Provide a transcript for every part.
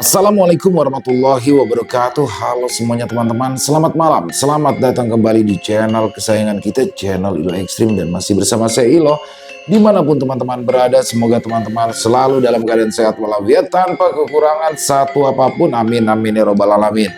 Assalamualaikum warahmatullahi wabarakatuh. Halo semuanya teman-teman, selamat malam. Selamat datang kembali di channel kesayangan kita, channel Ilo Ekstrim. Dan masih bersama saya Ilo. Dimanapun teman-teman berada, semoga teman-teman selalu dalam keadaan sehat walafiat tanpa kekurangan satu apapun. Amin amin ya robbal alamin.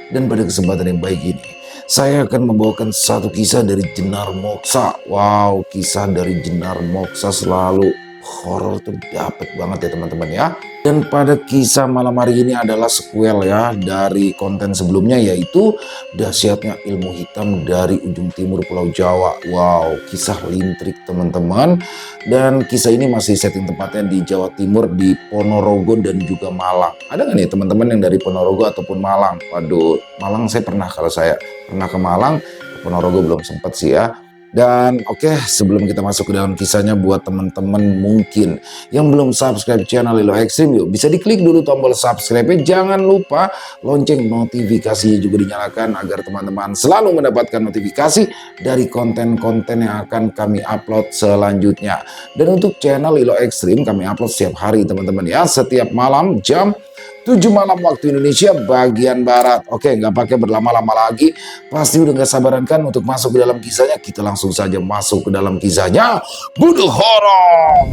Dan pada kesempatan yang baik ini, saya akan membawakan satu kisah dari Jenar Moksa. Wow, kisah dari Jenar Moksa selalu horor tuh dapet banget ya teman-teman ya. Dan pada kisah malam hari ini adalah sequel ya dari konten sebelumnya, yaitu dahsyatnya ilmu hitam dari ujung timur Pulau Jawa. Wow, kisah lintrik teman-teman. Dan kisah ini masih setting tempatnya di Jawa Timur, di Ponorogo dan juga Malang. Ada nggak nih teman-teman yang dari Ponorogo ataupun Malang? Waduh, Malang saya pernah, kalau saya pernah ke Malang, ke Ponorogo belum sempat sih ya. Dan oke, sebelum kita masuk ke dalam kisahnya, buat teman-teman mungkin yang belum subscribe channel Ilo Ekstrim, yuk bisa diklik dulu tombol subscribe-nya. Jangan lupa lonceng notifikasinya juga dinyalakan agar teman-teman selalu mendapatkan notifikasi dari konten-konten yang akan kami upload selanjutnya. Dan untuk channel Ilo Ekstrim kami upload setiap hari teman-teman ya, setiap malam jam 7 malam waktu Indonesia bagian Barat. Oke, nggak pakai berlama-lama lagi. Pasti udah nggak sabaran kan untuk masuk ke dalam kisahnya. Kita langsung saja masuk ke dalam kisahnya. Budul horor.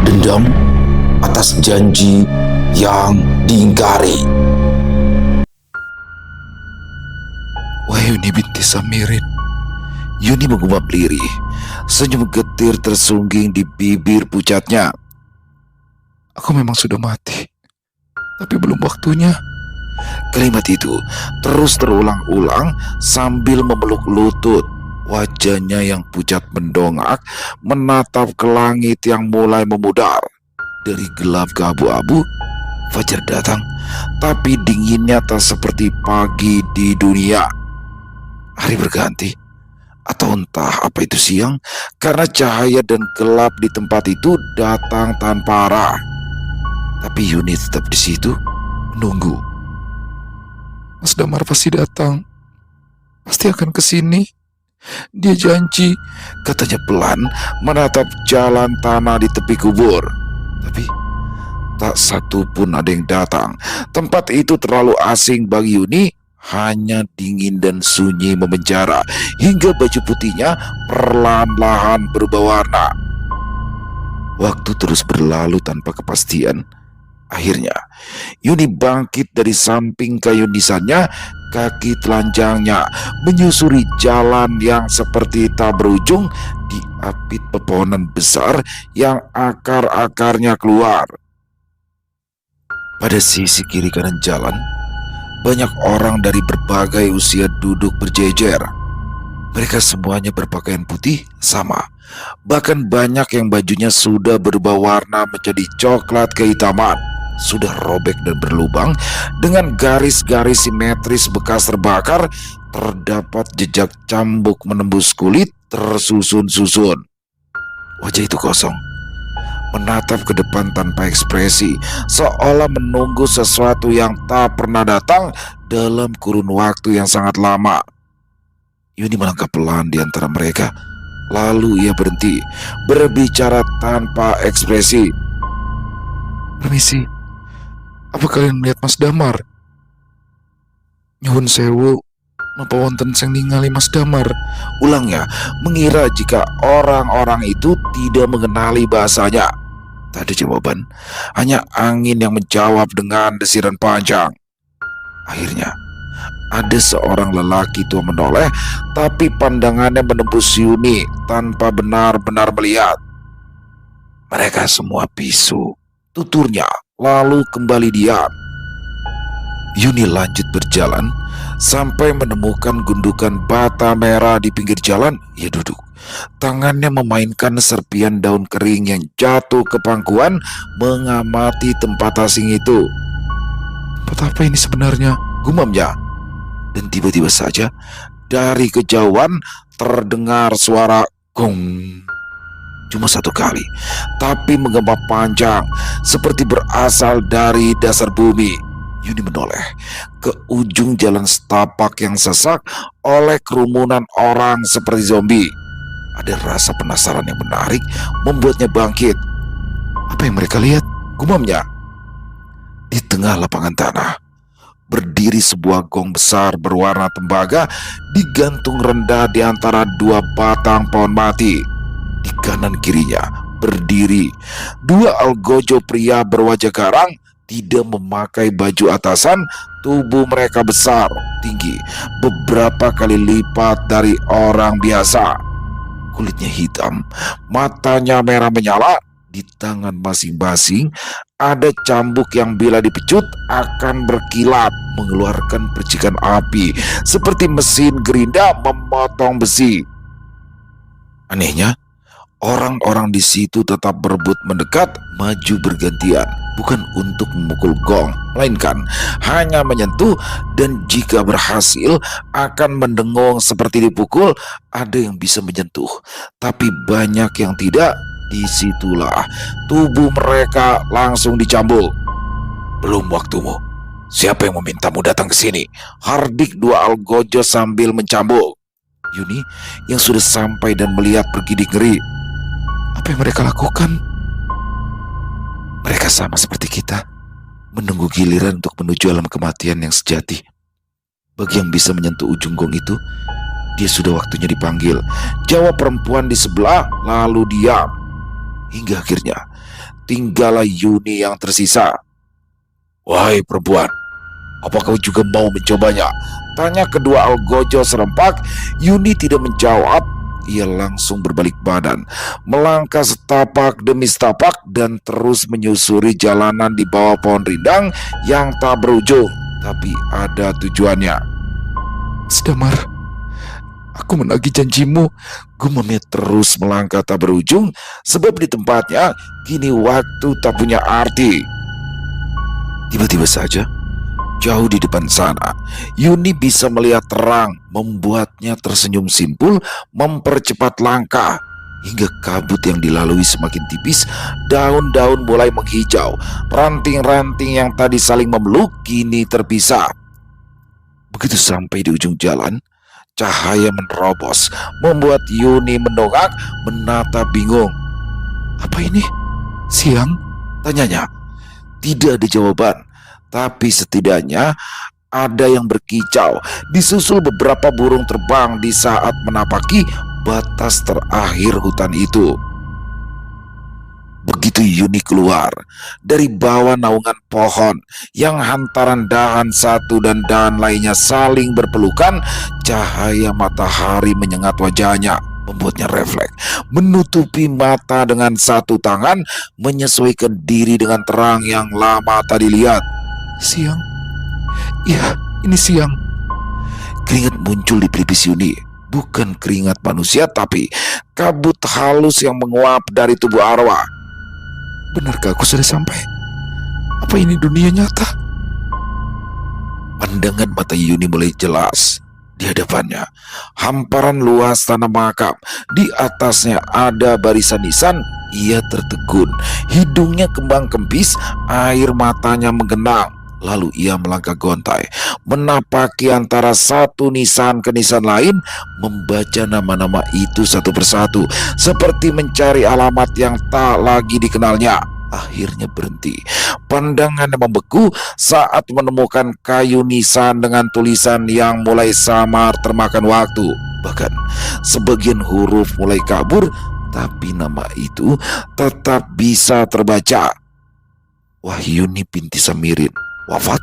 Dendam atas janji yang diingkari. Wahyuni binti Samirin. Yuni mengumap lirih. Senyum getir tersungging di bibir pucatnya. Aku memang sudah mati, tapi belum waktunya. Kalimat itu terus terulang-ulang sambil memeluk lutut. Wajahnya yang pucat mendongak menatap ke langit yang mulai memudar. Dari gelap ke abu-abu, fajar datang, tapi dinginnya tak seperti pagi di dunia. Hari berganti, atau entah apa itu siang, karena cahaya dan gelap di tempat itu datang tanpa arah. Tapi Yuni tetap di situ, menunggu. Mas Damar pasti datang. Pasti akan ke sini. Dia janji, katanya pelan, menatap jalan tanah di tepi kubur. Tapi tak satu pun ada yang datang. Tempat itu terlalu asing bagi Yuni, hanya dingin dan sunyi memenjara, hingga baju putihnya perlahan-lahan berubah warna. Waktu terus berlalu tanpa kepastian. Akhirnya, Yuni bangkit dari samping kayu nisannya, kaki telanjangnya menyusuri jalan yang seperti tak berujung, diapit pepohonan besar yang akar-akarnya keluar. Pada sisi kiri kanan jalan, banyak orang dari berbagai usia duduk berjejer. Mereka semuanya berpakaian putih sama. Bahkan banyak yang bajunya sudah berubah warna menjadi coklat kehitaman. Sudah robek dan berlubang dengan garis-garis simetris bekas terbakar. Terdapat jejak cambuk menembus kulit tersusun-susun. Wajah itu kosong, menatap ke depan tanpa ekspresi, seolah menunggu sesuatu yang tak pernah datang dalam kurun waktu yang sangat lama. Yuni melangkah pelan di antara mereka. Lalu ia berhenti, berbicara tanpa ekspresi. Permisi, apa kalian melihat Mas Damar? Nyuwun sewu, napa wonten sing ningali Mas Damar? Ulangnya, mengira jika orang-orang itu tidak mengenali bahasanya. Tak ada jawaban, hanya angin yang menjawab dengan desiran panjang. Akhirnya, ada seorang lelaki tua menoleh, tapi pandangannya menembus Yuni tanpa benar-benar melihat. Mereka semua bisu, tuturnya lalu kembali diam. Yuni lanjut berjalan sampai menemukan gundukan bata merah di pinggir jalan. Ia duduk, tangannya memainkan serpian daun kering yang jatuh ke pangkuan, mengamati tempat asing itu. Tempat apa ini sebenarnya? Gumamnya. Dan tiba-tiba saja dari kejauhan terdengar suara gong. Cuma satu kali, tapi menggema panjang, seperti berasal dari dasar bumi. Yuni menoleh ke ujung jalan setapak yang sesak oleh kerumunan orang seperti zombie. Ada rasa penasaran yang menarik membuatnya bangkit. Apa yang mereka lihat? Gumamnya. Di tengah lapangan tanah, berdiri sebuah gong besar berwarna tembaga digantung rendah di antara dua batang pohon mati. Di kanan kirinya berdiri dua algojo pria berwajah garang, tidak memakai baju atasan. Tubuh mereka besar, tinggi, beberapa kali lipat dari orang biasa. Kulitnya hitam, matanya merah menyala. Di tangan masing-masing ada cambuk yang bila dipecut akan berkilat, mengeluarkan percikan api seperti mesin gerinda memotong besi. Anehnya, orang-orang di situ tetap berebut mendekat, maju bergantian, bukan untuk memukul gong, melainkan hanya menyentuh, dan jika berhasil akan mendengung seperti dipukul. Ada yang bisa menyentuh, tapi banyak yang tidak. Disitulah tubuh mereka langsung dicambuk. Belum waktumu. Siapa yang memintamu datang ke sini? Hardik dua algojo sambil mencambuk. Yuni yang sudah sampai dan melihat bergidik ngeri. Apa yang mereka lakukan? Mereka sama seperti kita, menunggu giliran untuk menuju alam kematian yang sejati. Bagi yang bisa menyentuh ujung gong itu, dia sudah waktunya dipanggil. Jawab perempuan di sebelah, lalu diam. Hingga akhirnya tinggallah Yuni yang tersisa. Wahai perempuan, apa kau juga mau mencobanya? Tanya kedua algojo serempak. Yuni tidak menjawab. Ia langsung berbalik badan, melangkah setapak demi setapak, dan terus menyusuri jalanan di bawah pohon rindang yang tak berujung, tapi ada tujuannya. Sedamar, aku menagih janjimu. Gumamnya terus melangkah tak berujung, sebab di tempatnya kini waktu tak punya arti. Tiba-tiba saja, jauh di depan sana, Yuni bisa melihat terang, membuatnya tersenyum simpul, mempercepat langkah. Hingga kabut yang dilalui semakin tipis, daun-daun mulai menghijau, ranting-ranting yang tadi saling memeluk kini terpisah. Begitu sampai di ujung jalan, cahaya menerobos, membuat Yuni mendongak, menatap bingung. Apa ini? Siang? Tanyanya. Tidak ada jawaban, tapi setidaknya ada yang berkicau, disusul beberapa burung terbang di saat menapaki batas terakhir hutan itu. Begitu Yuni keluar dari bawah naungan pohon yang hantaran dahan satu dan dahan lainnya saling berpelukan, cahaya matahari menyengat wajahnya, membuatnya refleks, menutupi mata dengan satu tangan, menyesuaikan diri dengan terang yang lama tadi lihat. Siang? Iya, ini siang. Keringat muncul di pelipis Yuni. Bukan keringat manusia, tapi kabut halus yang menguap dari tubuh arwah. Benarkah aku sudah sampai? Apa ini dunia nyata? Pandangan mata Yuni mulai jelas. Di hadapannya, hamparan luas tanah makam. Di atasnya ada barisan nisan. Ia tertegun, hidungnya kembang kempis, air matanya menggenang. Lalu ia melangkah gontai, menapaki antara satu nisan ke nisan lain, membaca nama-nama itu satu persatu, seperti mencari alamat yang tak lagi dikenalnya. Akhirnya berhenti. Pandangannya membeku saat menemukan kayu nisan dengan tulisan yang mulai samar termakan waktu. Bahkan sebagian huruf mulai kabur, tapi nama itu tetap bisa terbaca. Wahyuni binti Samirin. Wafat?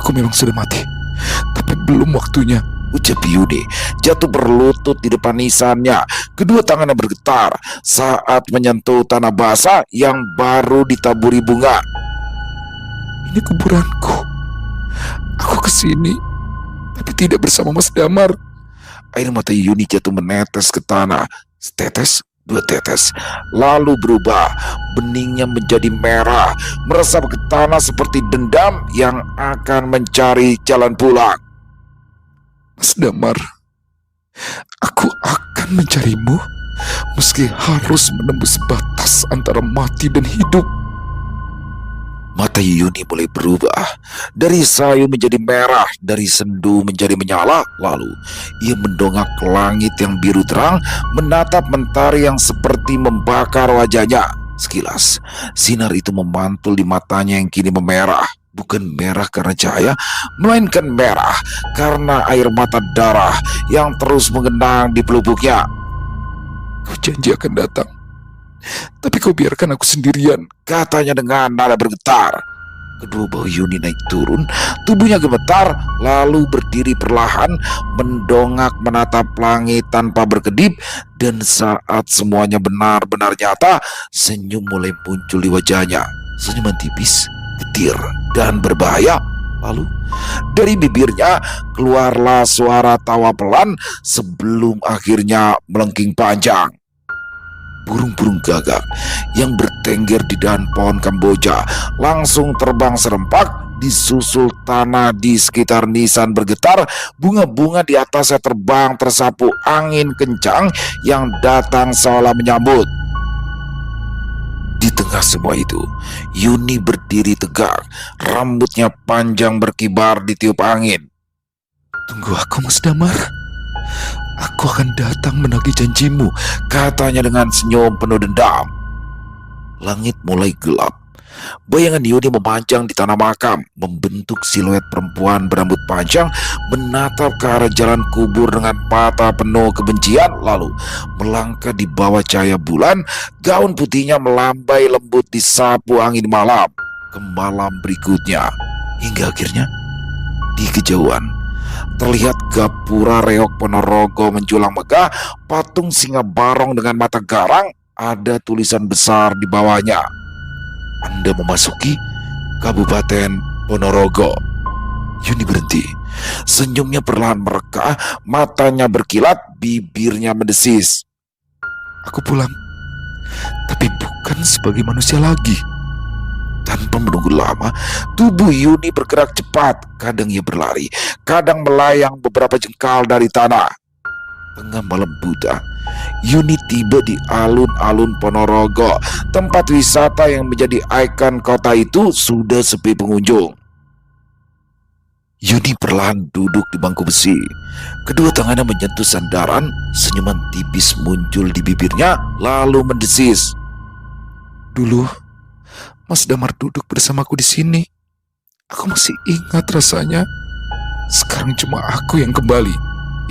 Aku memang sudah mati, tapi belum waktunya, ucap Yuni, jatuh berlutut di depan nisannya. Kedua tangannya bergetar saat menyentuh tanah basah yang baru ditaburi bunga. Ini kuburanku. Aku kesini, tapi tidak bersama Mas Damar. Air mata Yuni jatuh menetes ke tanah, setetes, dua tetes, lalu berubah. Beningnya menjadi merah, meresap ke tanah seperti dendam yang akan mencari jalan pulang. Mas Damar, aku akan mencarimu, meski harus menembus batas antara mati dan hidup. Mata Yuni mulai berubah, dari sayu menjadi merah, dari sendu menjadi menyala. Lalu ia mendongak ke langit yang biru terang, menatap mentari yang seperti membakar wajahnya. Sekilas, sinar itu memantul di matanya yang kini memerah. Bukan merah karena cahaya, melainkan merah karena air mata darah yang terus mengenang di pelupuknya. "Kau janji akan datang, tapi kau biarkan aku sendirian," katanya dengan nada bergetar. Kedua bahu Yuni naik turun, tubuhnya gemetar, lalu berdiri perlahan, mendongak menatap langit tanpa berkedip, dan saat semuanya benar-benar nyata, senyum mulai muncul di wajahnya. Senyuman tipis, getir, dan berbahaya. Lalu, dari bibirnya keluarlah suara tawa pelan sebelum akhirnya melengking panjang. Burung-burung gagak yang bertengger di dahan pohon Kamboja langsung terbang serempak, disusul tanah di sekitar nisan bergetar, bunga-bunga di atasnya terbang tersapu angin kencang yang datang seolah menyambut. Di tengah semua itu, Yuni berdiri tegak, rambutnya panjang berkibar ditiup angin. "Tunggu aku, Mas Damar. Aku akan datang menagih janjimu," katanya dengan senyum penuh dendam. Langit mulai gelap. Bayangan Yuni memanjang di tanah makam, membentuk siluet perempuan berambut panjang, menatap ke arah jalan kubur dengan mata penuh kebencian, lalu melangkah di bawah cahaya bulan. Gaun putihnya melambai lembut di sapu angin malam ke malam berikutnya. Hingga akhirnya, di kejauhan, terlihat gapura reok Ponorogo menjulang megah, patung singa barong dengan mata garang, ada tulisan besar di bawahnya. "Anda memasuki Kabupaten Ponorogo." Yuni berhenti. Senyumnya perlahan mereka, matanya berkilat, bibirnya mendesis. "Aku pulang, tapi bukan sebagai manusia lagi." Tanpa menunggu lama, tubuh Yuni bergerak cepat. Kadang ia berlari, kadang melayang beberapa jengkal dari tanah. Tengah malam buta, Yuni tiba di alun-alun Ponorogo. Tempat wisata yang menjadi ikon kota itu sudah sepi pengunjung. Yuni perlahan duduk di bangku besi. Kedua tangannya menyentuh sandaran, senyuman tipis muncul di bibirnya, lalu mendesis. "Dulu, Mas Damar duduk bersamaku di sini. Aku masih ingat rasanya. Sekarang cuma aku yang kembali."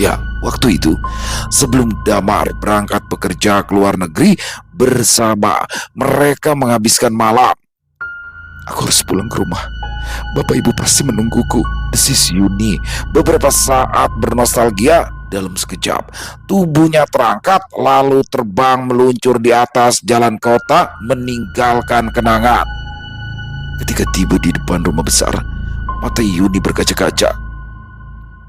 Ya, waktu itu, sebelum Damar berangkat bekerja ke luar negeri bersama, mereka menghabiskan malam. "Aku harus pulang ke rumah. Bapak Ibu pasti menungguku," desis Yuni. Beberapa saat bernostalgia. Dalam sekejap, tubuhnya terangkat lalu terbang meluncur di atas jalan kota meninggalkan kenangan. Ketika tiba di depan rumah besar, mata Yuni berkaca-kaca.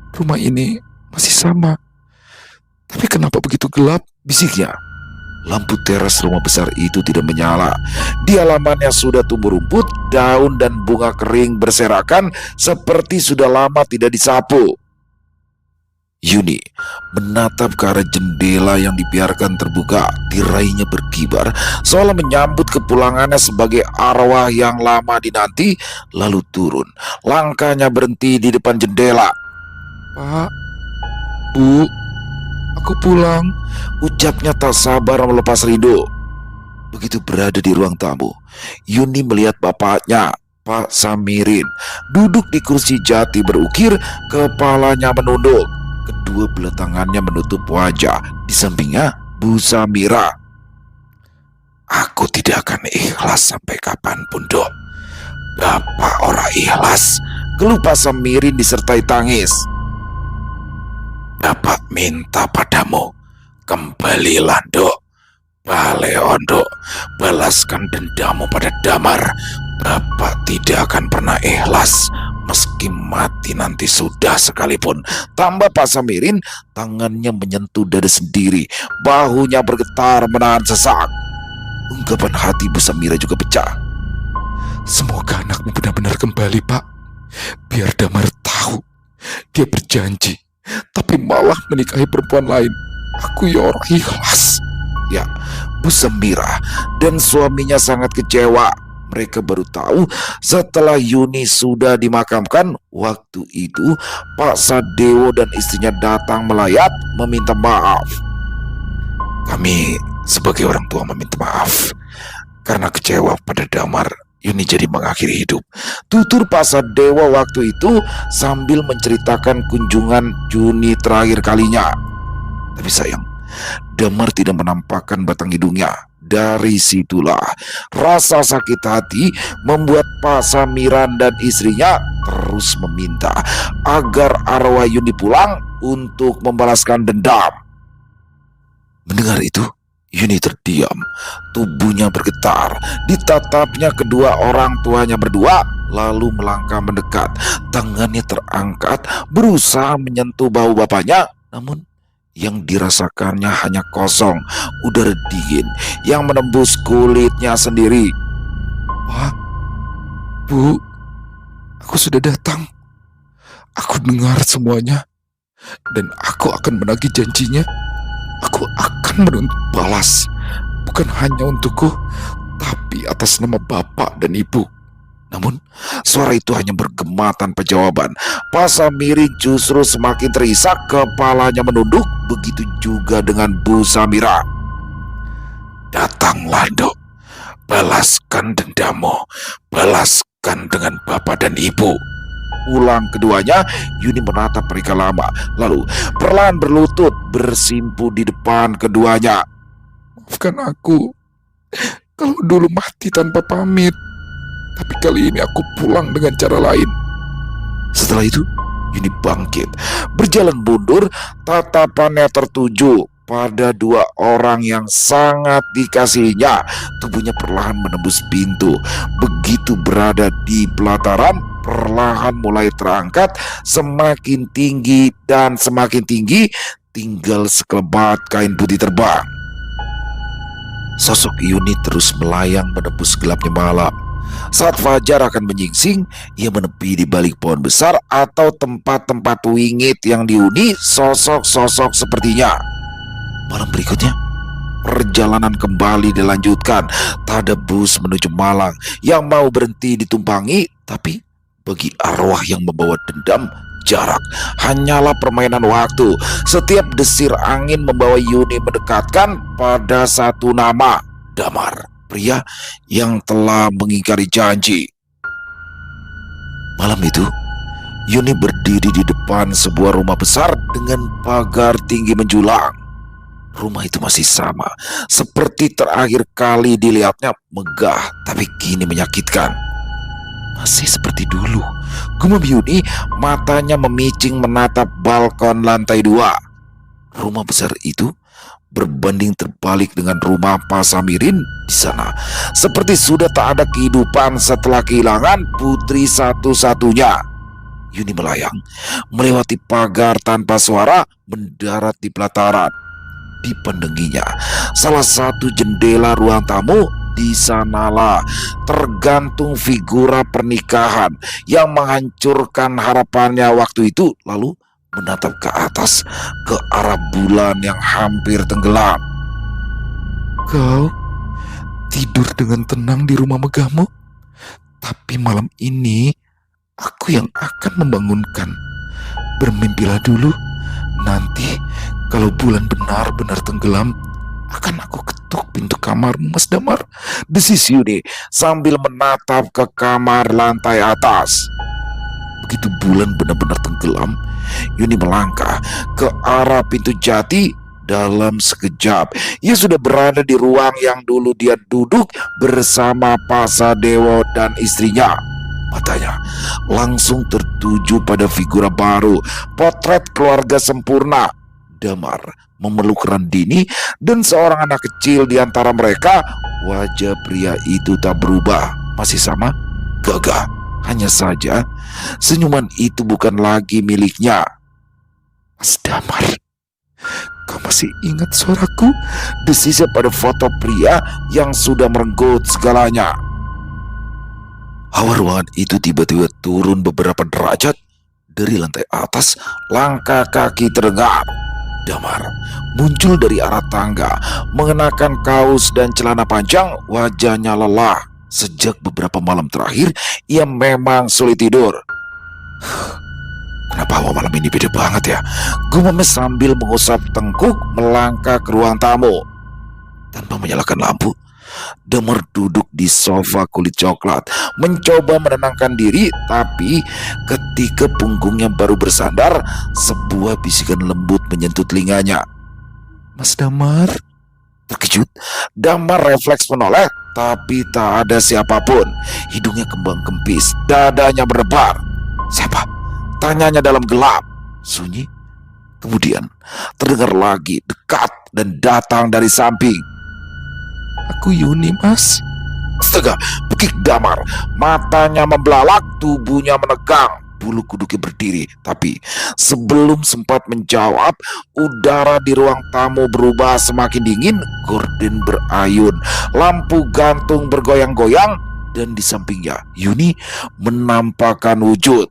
"Rumah ini masih sama. Tapi kenapa begitu gelap?" bisiknya. Lampu teras rumah besar itu tidak menyala. Di halamannya sudah tumbuh rumput, daun dan bunga kering berserakan seperti sudah lama tidak disapu. Yuni menatap ke arah jendela yang dibiarkan terbuka. Tirainya berkibar, seolah menyambut kepulangannya sebagai arwah yang lama dinanti. Lalu turun, langkahnya berhenti di depan jendela. "Pak, Bu, aku pulang," ucapnya tak sabar melepas rindu. Begitu berada di ruang tamu, Yuni melihat bapaknya, Pak Samirin, duduk di kursi jati berukir, kepalanya menunduk. Kedua belah tangannya menutup wajah. Di sampingnya Bu Samira. "Aku tidak akan ikhlas sampai kapanpun, Dok. Bapak ora ikhlas," keluh Pak Samirin disertai tangis. "Bapak minta padamu, kembalilah, Dok. Baleon, Dok. Balaskan dendammu pada Damar. Bapak tidak akan pernah ikhlas, meski mati nanti sudah sekalipun," tambah Pak Samirin. Tangannya menyentuh dada sendiri, bahunya bergetar menahan sesak. Ungkapan hati Bu Samira juga pecah. "Semoga anakmu benar-benar kembali, Pak. Biar Damar tahu, dia berjanji, tapi malah menikahi perempuan lain. Aku ya orang ikhlas." Ya, Bu Samira dan suaminya sangat kecewa. Mereka baru tahu setelah Yuni sudah dimakamkan. Waktu itu Pak Sadewo dan istrinya datang melayat meminta maaf. "Kami sebagai orang tua meminta maaf. Karena kecewa pada Damar, Yuni jadi mengakhiri hidup. Tutur Pasadewa waktu itu sambil menceritakan kunjungan Yuni terakhir kalinya. Tapi sayang, Damar tidak menampakkan batang hidungnya. Dari situlah rasa sakit hati membuat Pasamiran dan istrinya terus meminta agar arwah Yuni pulang untuk membalaskan dendam. Mendengar itu, Yuni terdiam. Tubuhnya bergetar. Ditatapnya kedua orang tuanya berdua, lalu melangkah mendekat. Tangannya terangkat, berusaha menyentuh bahu bapaknya, namun yang dirasakannya hanya kosong, udara dingin yang menembus kulitnya sendiri. Pak, Bu, aku sudah datang. Aku dengar semuanya, dan aku akan menagih janjinya. Aku akan menuntut balas, bukan hanya untukku, tapi atas nama bapak dan ibu. Namun, suara itu hanya bergema tanpa jawaban. Pasamirin justru semakin terisak, kepalanya menunduk, begitu juga dengan Bu Samira. Datanglah, Dok. Balaskan dendammu. Balaskan dengan bapak dan ibu. Ulang keduanya. Yuni menatap mereka lama, lalu perlahan berlutut bersimpu di depan keduanya. Maafkan aku, kalau dulu mati tanpa pamit. Tapi kali ini aku pulang dengan cara lain. Setelah itu, Yuni bangkit, berjalan mundur, tatapannya tertuju pada dua orang yang sangat dikasihinya. Tubuhnya perlahan menembus pintu. Begitu berada di pelataran, perlahan mulai terangkat, semakin tinggi dan semakin tinggi, tinggal sekelebat kain putih terbang. Sosok Yuni terus melayang menembus gelapnya malam. Saat fajar akan menyingsing, ia menepi di balik pohon besar atau tempat-tempat wingit yang dihuni sosok-sosok sepertinya. Malam berikutnya, perjalanan kembali dilanjutkan. Tak ada bus menuju Malang yang mau berhenti ditumpangi, tapi bagi arwah yang membawa dendam, jarak hanyalah permainan waktu. Setiap desir angin membawa Yuni mendekatkan pada satu nama, Damar, pria yang telah mengingkari janji. Malam itu, Yuni berdiri di depan sebuah rumah besar dengan pagar tinggi menjulang. Rumah itu masih sama, seperti terakhir kali dilihatnya, megah tapi kini menyakitkan. Masih seperti dulu, gumam Yuni, matanya memicing menatap balkon lantai 2. Rumah besar itu berbanding terbalik dengan rumah Pasamirin di sana. Seperti sudah tak ada kehidupan setelah kehilangan putri satu-satunya. Yuni melayang, melewati pagar tanpa suara, mendarat di pelataran. Dipendenginya salah satu jendela ruang tamu. Di sanalah tergantung figura pernikahan yang menghancurkan harapannya waktu itu, lalu menatap ke atas, ke arah bulan yang hampir tenggelam. Kau tidur dengan tenang di rumah megahmu, tapi malam ini aku yang akan membangunkan. Bermimpilah dulu, nanti kalau bulan benar-benar tenggelam, akan aku ketuk pintu kamarmu, Mas Damar, desis Yuni sambil menatap ke kamar lantai atas. Begitu bulan benar-benar tenggelam, Yuni melangkah ke arah pintu jati. Dalam sekejap, ia sudah berada di ruang yang dulu dia duduk bersama Pasadewa dan istrinya. Matanya langsung tertuju pada figura baru, potret keluarga sempurna. Damar memeluk Randini dan seorang anak kecil di antara mereka. Wajah pria itu tak berubah, masih sama gagah. Hanya saja senyuman itu bukan lagi miliknya. Mas Damar, kau masih ingat suaraku? Desisnya pada foto pria yang sudah merenggut segalanya. Hawa ruangan itu tiba-tiba turun beberapa derajat. Dari lantai atas, langkah kaki terdengar. Damar muncul dari arah tangga, mengenakan kaos dan celana panjang. Wajahnya lelah. Sejak beberapa malam terakhir, ia memang sulit tidur. Kenapa hawa malam ini beda banget ya? Gumamnya sambil mengusap tengkuk, melangkah ke ruang tamu. Tanpa menyalakan lampu, Damar duduk di sofa kulit coklat, mencoba menenangkan diri, tapi ketika punggungnya baru bersandar, sebuah bisikan lembut menyentuh telinganya. "Mas Damar?" Terkejut, Damar refleks menoleh, tapi tak ada siapapun. Hidungnya kembang kempis, dadanya berdebar. "Siapa?" tanyanya dalam gelap. Sunyi. Kemudian terdengar lagi, dekat dan datang dari samping. "Aku Yuni, Mas." Astaga, pekik Damar. Matanya membelalak, tubuhnya menegang, bulu kuduknya berdiri. Tapi sebelum sempat menjawab, udara di ruang tamu berubah semakin dingin. Gorden berayun, lampu gantung bergoyang-goyang, dan di sampingnya Yuni menampakkan wujud.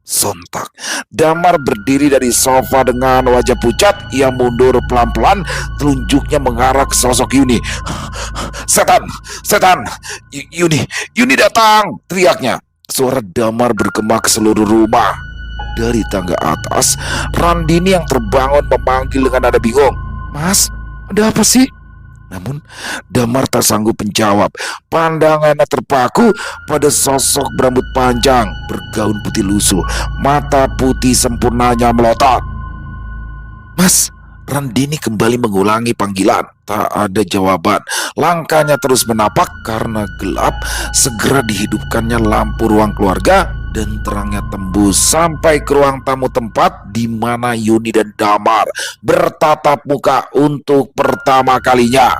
Sontak, Damar berdiri dari sofa dengan wajah pucat. Ia mundur pelan-pelan, telunjuknya mengarah ke sosok Yuni. "Setan! Setan! Yuni datang!" teriaknya. Suara Damar bergema ke seluruh rumah. Dari tangga atas, Randini yang terbangun memanggil dengan nada bingung. "Mas, ada apa sih?" Namun Damar tak sanggup menjawab. Pandangannya terpaku pada sosok berambut panjang, bergaun putih lusuh, mata putih sempurnanya melotot. "Mas!" Randini kembali mengulangi panggilan. Tak ada jawaban. Langkahnya terus menapak karena gelap. Segera dihidupkannya lampu ruang keluarga dan terangnya tembus sampai ke ruang tamu, tempat di mana Yuni dan Damar bertatap muka untuk pertama kalinya.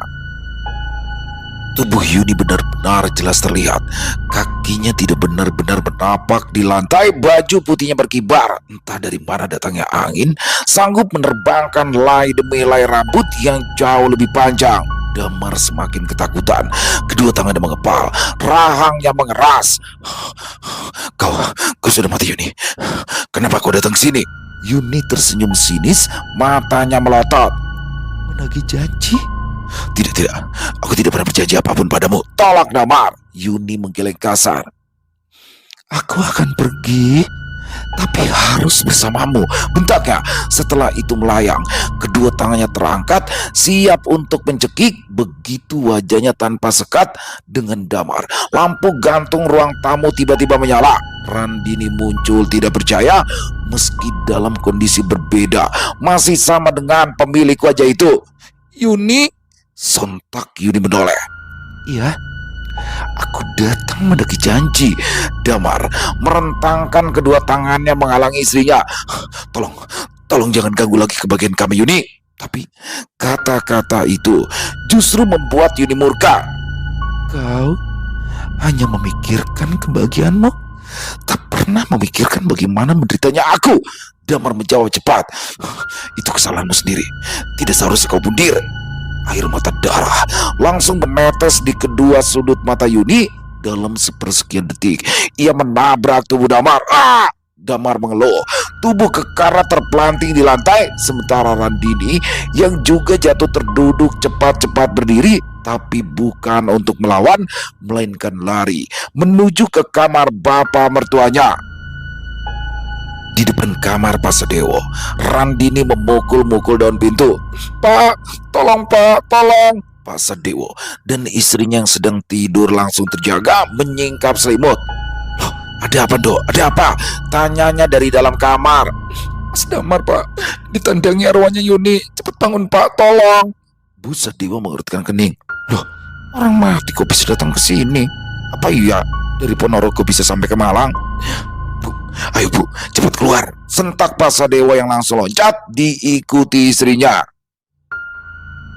Tubuh Yuni benar-benar jelas terlihat. Kakinya tidak benar-benar menapak di lantai. Baju putihnya berkibar. Entah dari mana datangnya angin, sanggup menerbangkan helai demi helai rambut yang jauh lebih panjang. Damar semakin ketakutan. Kedua tangannya mengepal, rahangnya mengeras. Kau sudah mati, Yuni. Kenapa kau datang ke sini?" Yuni tersenyum sinis, matanya melotot. "Menagih janji?" Tidak, aku tidak pernah berjanji apapun padamu," tolak Damar. Yuni menggeleng kasar. "Aku akan pergi, tapi harus bersamamu," bentaknya. Setelah itu melayang, kedua tangannya terangkat, siap untuk mencekik. Begitu wajahnya tanpa sekat dengan Damar, lampu gantung ruang tamu tiba-tiba menyala. Randini muncul tidak percaya, meski dalam kondisi berbeda, masih sama dengan pemilik wajah itu. "Yuni!" Sontak Yuni menoleh. "Iya, aku datang menagih janji." Damar merentangkan kedua tangannya menghalangi istrinya. Tolong jangan ganggu lagi kebahagiaan kami, Yuni." Tapi kata-kata itu justru membuat Yuni murka. "Kau hanya memikirkan kebahagiaanmu, tak pernah memikirkan bagaimana menderitanya aku." Damar menjawab cepat. "Itu kesalahanmu sendiri. Tidak seharusnya kau bunuh diri." Air mata darah langsung menetes di kedua sudut mata Yuni. Dalam sepersekian detik, ia menabrak tubuh Damar. "Ah!" Damar mengeluh. Tubuh kekarat terpelanting di lantai, sementara Randini yang juga jatuh terduduk cepat-cepat berdiri, tapi bukan untuk melawan, melainkan lari menuju ke kamar bapak mertuanya. Di depan kamar Pak Sadewo, Randini memukul-mukul daun pintu. "Pak, tolong Pak, tolong!" Pak Sadewo dan istrinya yang sedang tidur langsung terjaga menyingkap selimut. "Loh, ada apa, Dok? Ada apa?" tanyanya dari dalam kamar. "Mas Damar, Pak, ditandangi arwahnya Yuni. Cepat bangun, Pak, tolong!" Bu Sadewo mengerutkan kening. "Loh, orang mati kok bisa datang ke sini? Apa iya dari Ponorogo bisa sampai ke Malang?" "Ayo Bu, cepat keluar!" sentak Pak Sadewo yang langsung loncat diikuti istrinya.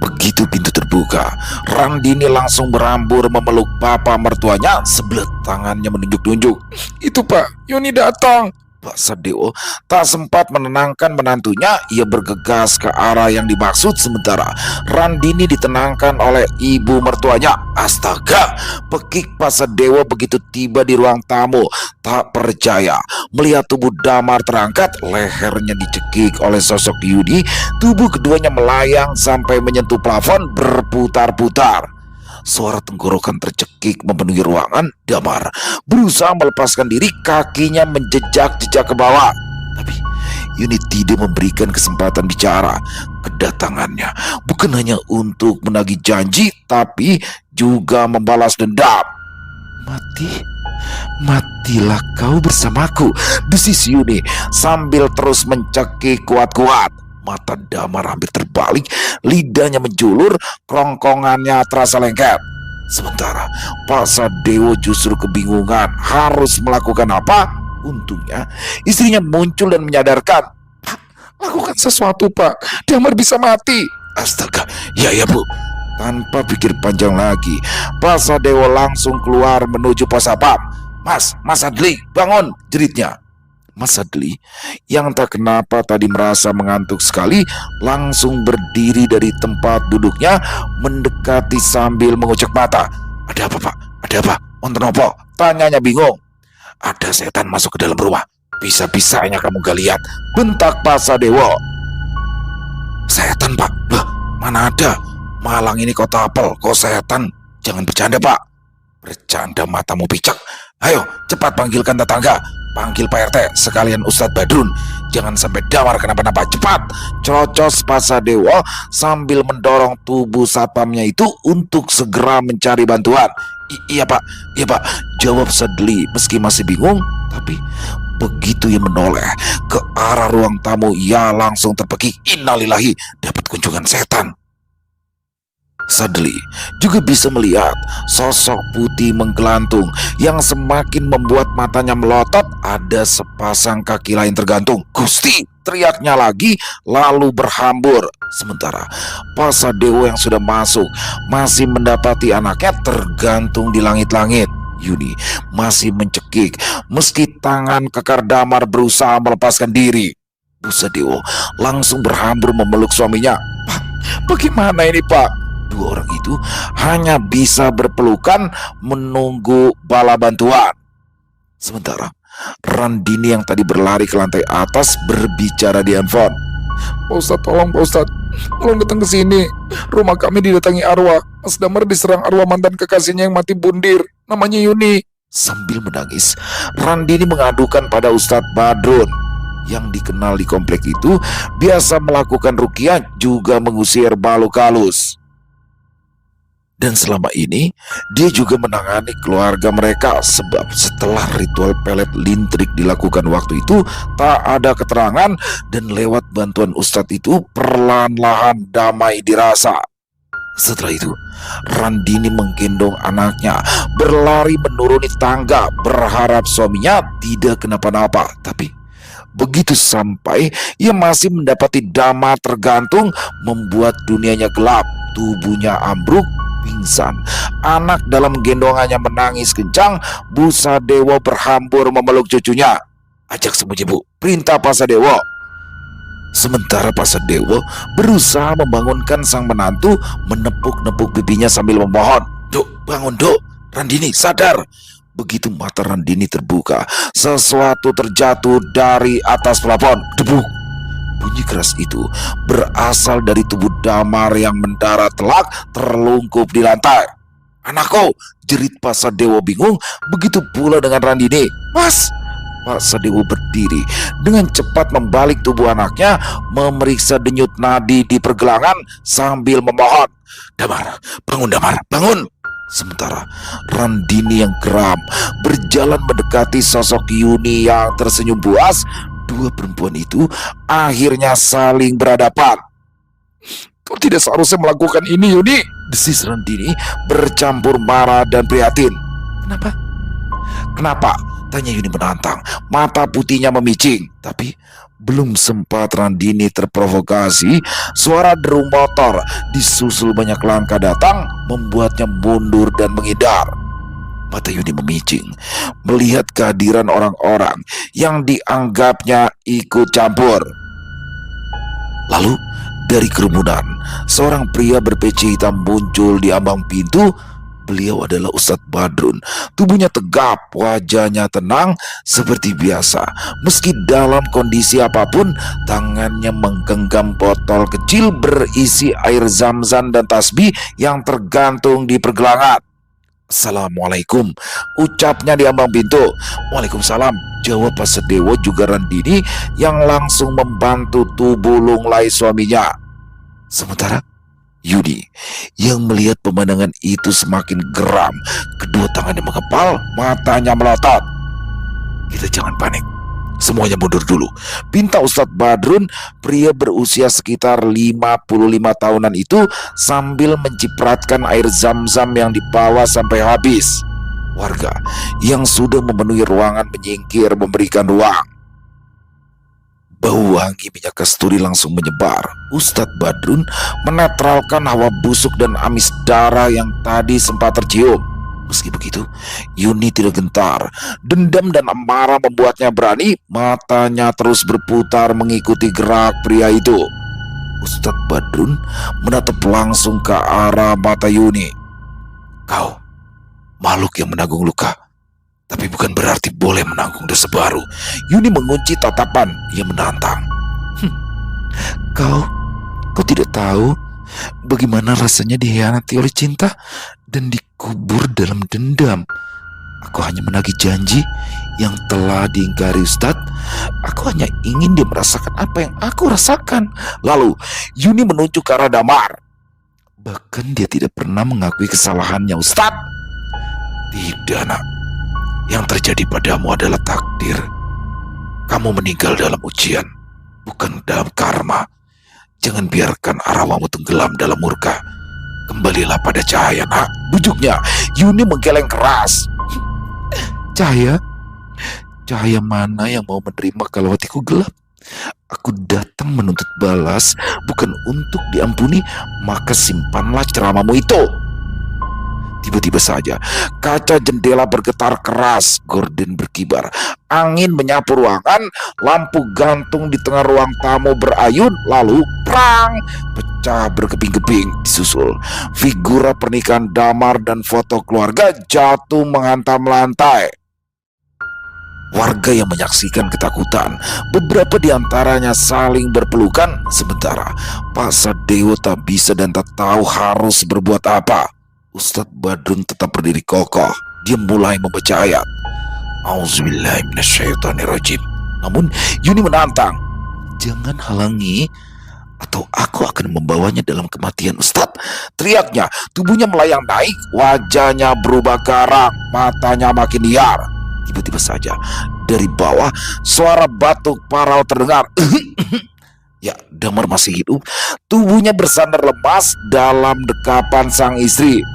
Begitu pintu terbuka, Randini langsung berambur memeluk bapak mertuanya, sebelah tangannya menunjuk-nunjuk. "Itu Pak, Yuni datang." Pak Sadewo tak sempat menenangkan menantunya. Ia bergegas ke arah yang dimaksud, sementara Randini ditenangkan oleh ibu mertuanya. Astaga, pekik Pak Sadewo begitu tiba di ruang tamu. Tak percaya melihat tubuh Damar terangkat, lehernya dicekik oleh sosok Yuni. Tubuh keduanya melayang sampai menyentuh plafon, berputar-putar. Suara tenggorokan tercekik memenuhi ruangan. Damar berusaha melepaskan diri, kakinya menjejak-jejak ke bawah. Tapi Yuni tidak memberikan kesempatan bicara. Kedatangannya bukan hanya untuk menagih janji, tapi juga membalas dendam. Mati, matilah kau bersamaku, desis Yuni sambil terus mencekik kuat-kuat. Mata Damar hampir terbalik, lidahnya menjulur, kerongkongannya terasa lengket. Sementara Pak Sadewo justru kebingungan harus melakukan apa. Untungnya istrinya muncul dan menyadarkan. Lakukan sesuatu, Pak. Damar bisa mati. Astaga, ya Bu. Tanpa pikir panjang lagi, Pak Sadewo langsung keluar menuju pos satpam. Mas Adli, bangun, jeritnya. Mas Adli, yang tak kenapa tadi merasa mengantuk sekali, langsung berdiri dari tempat duduknya, mendekati sambil mengucek mata. Ada apa, Pak? Ada apa? Wonten opo? Tanyanya bingung. Ada setan masuk ke dalam rumah. Bisa-bisanya kamu gak lihat, bentak Pak Sadewo. Setan, Pak? Lah, mana ada? Malang ini kota apel, kok setan? Jangan bercanda, Pak. Bercanda matamu picak. Ayo, cepat panggilkan tetangga. Panggil Pak RT, sekalian Ustadz Badrun. Jangan sampai Damar kenapa-napa, cepat. Cerocos Pak Sadewo sambil mendorong tubuh satpamnya itu untuk segera mencari bantuan. Iya Pak, jawab Sadli meski masih bingung. Tapi begitu ia menoleh ke arah ruang tamu, ia langsung terpekik. Innalillahi, dapat kunjungan setan. Sadli juga bisa melihat sosok putih menggelantung yang semakin membuat matanya melotot. Ada sepasang kaki lain tergantung. Gusti, teriaknya lagi lalu berhambur. Sementara Pak Sadewo yang sudah masuk masih mendapati anaknya tergantung di langit-langit. Yuni masih mencekik meski tangan kekar Damar berusaha melepaskan diri. Bu Sadewo langsung berhambur memeluk suaminya. Pak, bagaimana ini Pak? Dua orang itu hanya bisa berpelukan menunggu bala bantuan. Sementara Randini yang tadi berlari ke lantai atas berbicara di handphone. Pak Ustadz, tolong Pak Ustadz, tolong datang ke sini. Rumah kami didatangi arwah. Mas Damar diserang arwah mantan kekasihnya yang mati bundir, namanya Yuni. Sambil menangis, Randini mengadukan pada Ustadz Badrun yang dikenal di komplek itu biasa melakukan ruqyah juga mengusir makhluk halus. Dan selama ini dia juga menangani keluarga mereka, sebab setelah ritual pelet lintrik dilakukan waktu itu tak ada keterangan, dan lewat bantuan Ustadz itu perlahan-lahan damai dirasa. Setelah itu Randini menggendong anaknya berlari menuruni tangga berharap suaminya tidak kenapa-napa. Tapi begitu sampai, ia masih mendapati Damar tergantung, membuat dunianya gelap, tubuhnya ambruk, pingsan. Anak dalam gendongannya menangis kencang. Bu Sadewo berhambur memeluk cucunya. Ajak sembunyi Bu, perintah Pak Sadewo. Sementara Pak Sadewo berusaha membangunkan sang menantu, menepuk-nepuk pipinya sambil memohon. Duk, bangun Duk, Randini sadar. Begitu mata Randini terbuka, sesuatu terjatuh dari atas plafon. Debuk. Bunyi keras itu berasal dari tubuh Damar yang mendarat telak terlungkup di lantai. Anakku, jerit Pak Sadewo bingung. Begitu pula dengan Randini. Mas! Pak Sadewo berdiri dengan cepat membalik tubuh anaknya, memeriksa denyut nadi di pergelangan sambil memohon. Damar, bangun Damar, bangun! Sementara Randini yang geram berjalan mendekati sosok Yuni yang tersenyum puas. Dua perempuan itu akhirnya saling berhadapan. Kau tidak seharusnya melakukan ini, Yuni, desis Randini bercampur marah dan prihatin. Kenapa? Kenapa? Tanya Yuni menantang. Mata putihnya memicing. Tapi belum sempat Randini terprovokasi, suara deru motor disusul banyak langkah datang membuatnya mundur dan menghindar. Mata Yuni memicing melihat kehadiran orang-orang yang dianggapnya ikut campur. Lalu dari kerumunan, seorang pria berpeci hitam muncul di ambang pintu. Beliau adalah Ustadz Badrun. Tubuhnya tegap, wajahnya tenang seperti biasa. Meski dalam kondisi apapun, tangannya menggenggam botol kecil berisi air zam-zam dan tasbih yang tergantung di pergelangan. Assalamualaikum, ucapnya di ambang pintu. Waalaikumsalam, jawab Pak Sadewo juga Randini yang langsung membantu tubuh lunglai suaminya. Sementara Yuni yang melihat pemandangan itu semakin geram. Kedua tangannya mengepal, matanya melotot. Kita jangan panik. Semuanya mundur dulu, pinta Ustadz Badrun. Pria berusia sekitar 55 tahunan itu sambil mencipratkan air zam-zam yang dibawa sampai habis. Warga yang sudah memenuhi ruangan menyingkir memberikan ruang. Bau wangi minyak kasturi langsung menyebar. Ustadz Badrun menetralkan hawa busuk dan amis darah yang tadi sempat tercium. Meski begitu, Yuni tidak gentar. Dendam dan amarah membuatnya berani. Matanya terus berputar mengikuti gerak pria itu. Ustadz Badrun menatap langsung ke arah mata Yuni. Kau makhluk yang menanggung luka, tapi bukan berarti boleh menanggung dosa baru. Yuni mengunci tatapan. Ia menantang. Kau tidak tahu bagaimana rasanya dihianati oleh cinta dan dikubur dalam dendam. Aku hanya menagih janji yang telah diingkari Ustadz. Aku hanya ingin dia merasakan apa yang aku rasakan. Lalu Yuni menunjuk ke arah Damar. Bahkan dia tidak pernah mengakui kesalahannya, Ustadz. Tidak, nak. Yang terjadi padamu adalah takdir. Kamu meninggal dalam ujian, bukan dalam karma. Jangan biarkan arwahmu tenggelam dalam murka. Kembalilah pada cahaya, nak. Bujuknya. Yuni menggeleng keras. Cahaya? Cahaya mana yang mau menerima kalau hatiku gelap? Aku datang menuntut balas, bukan untuk diampuni. Maka simpanlah ceramahmu itu. Tiba-tiba saja kaca jendela bergetar keras, gorden berkibar, angin menyapu ruangan, lampu gantung di tengah ruang tamu berayun, lalu prang, pecah berkeping-keping. Disusul figura pernikahan Damar dan foto keluarga jatuh menghantam lantai. Warga yang menyaksikan ketakutan, beberapa di antaranya saling berpelukan, sementara Pak Sadewo tak bisa dan tak tahu harus berbuat apa. Ustadz Badrun tetap berdiri kokoh. Dia mulai membaca ayat. Auzubillahiminasyaitonirrajim. Namun Yuni menantang. Jangan halangi atau aku akan membawanya dalam kematian, Ustadz. Teriaknya. Tubuhnya melayang naik. Wajahnya berubah garang. Matanya makin liar. Tiba-tiba saja dari bawah suara batuk parau terdengar. Ya, Damar masih hidup. Tubuhnya bersandar lemas dalam dekapan sang istri.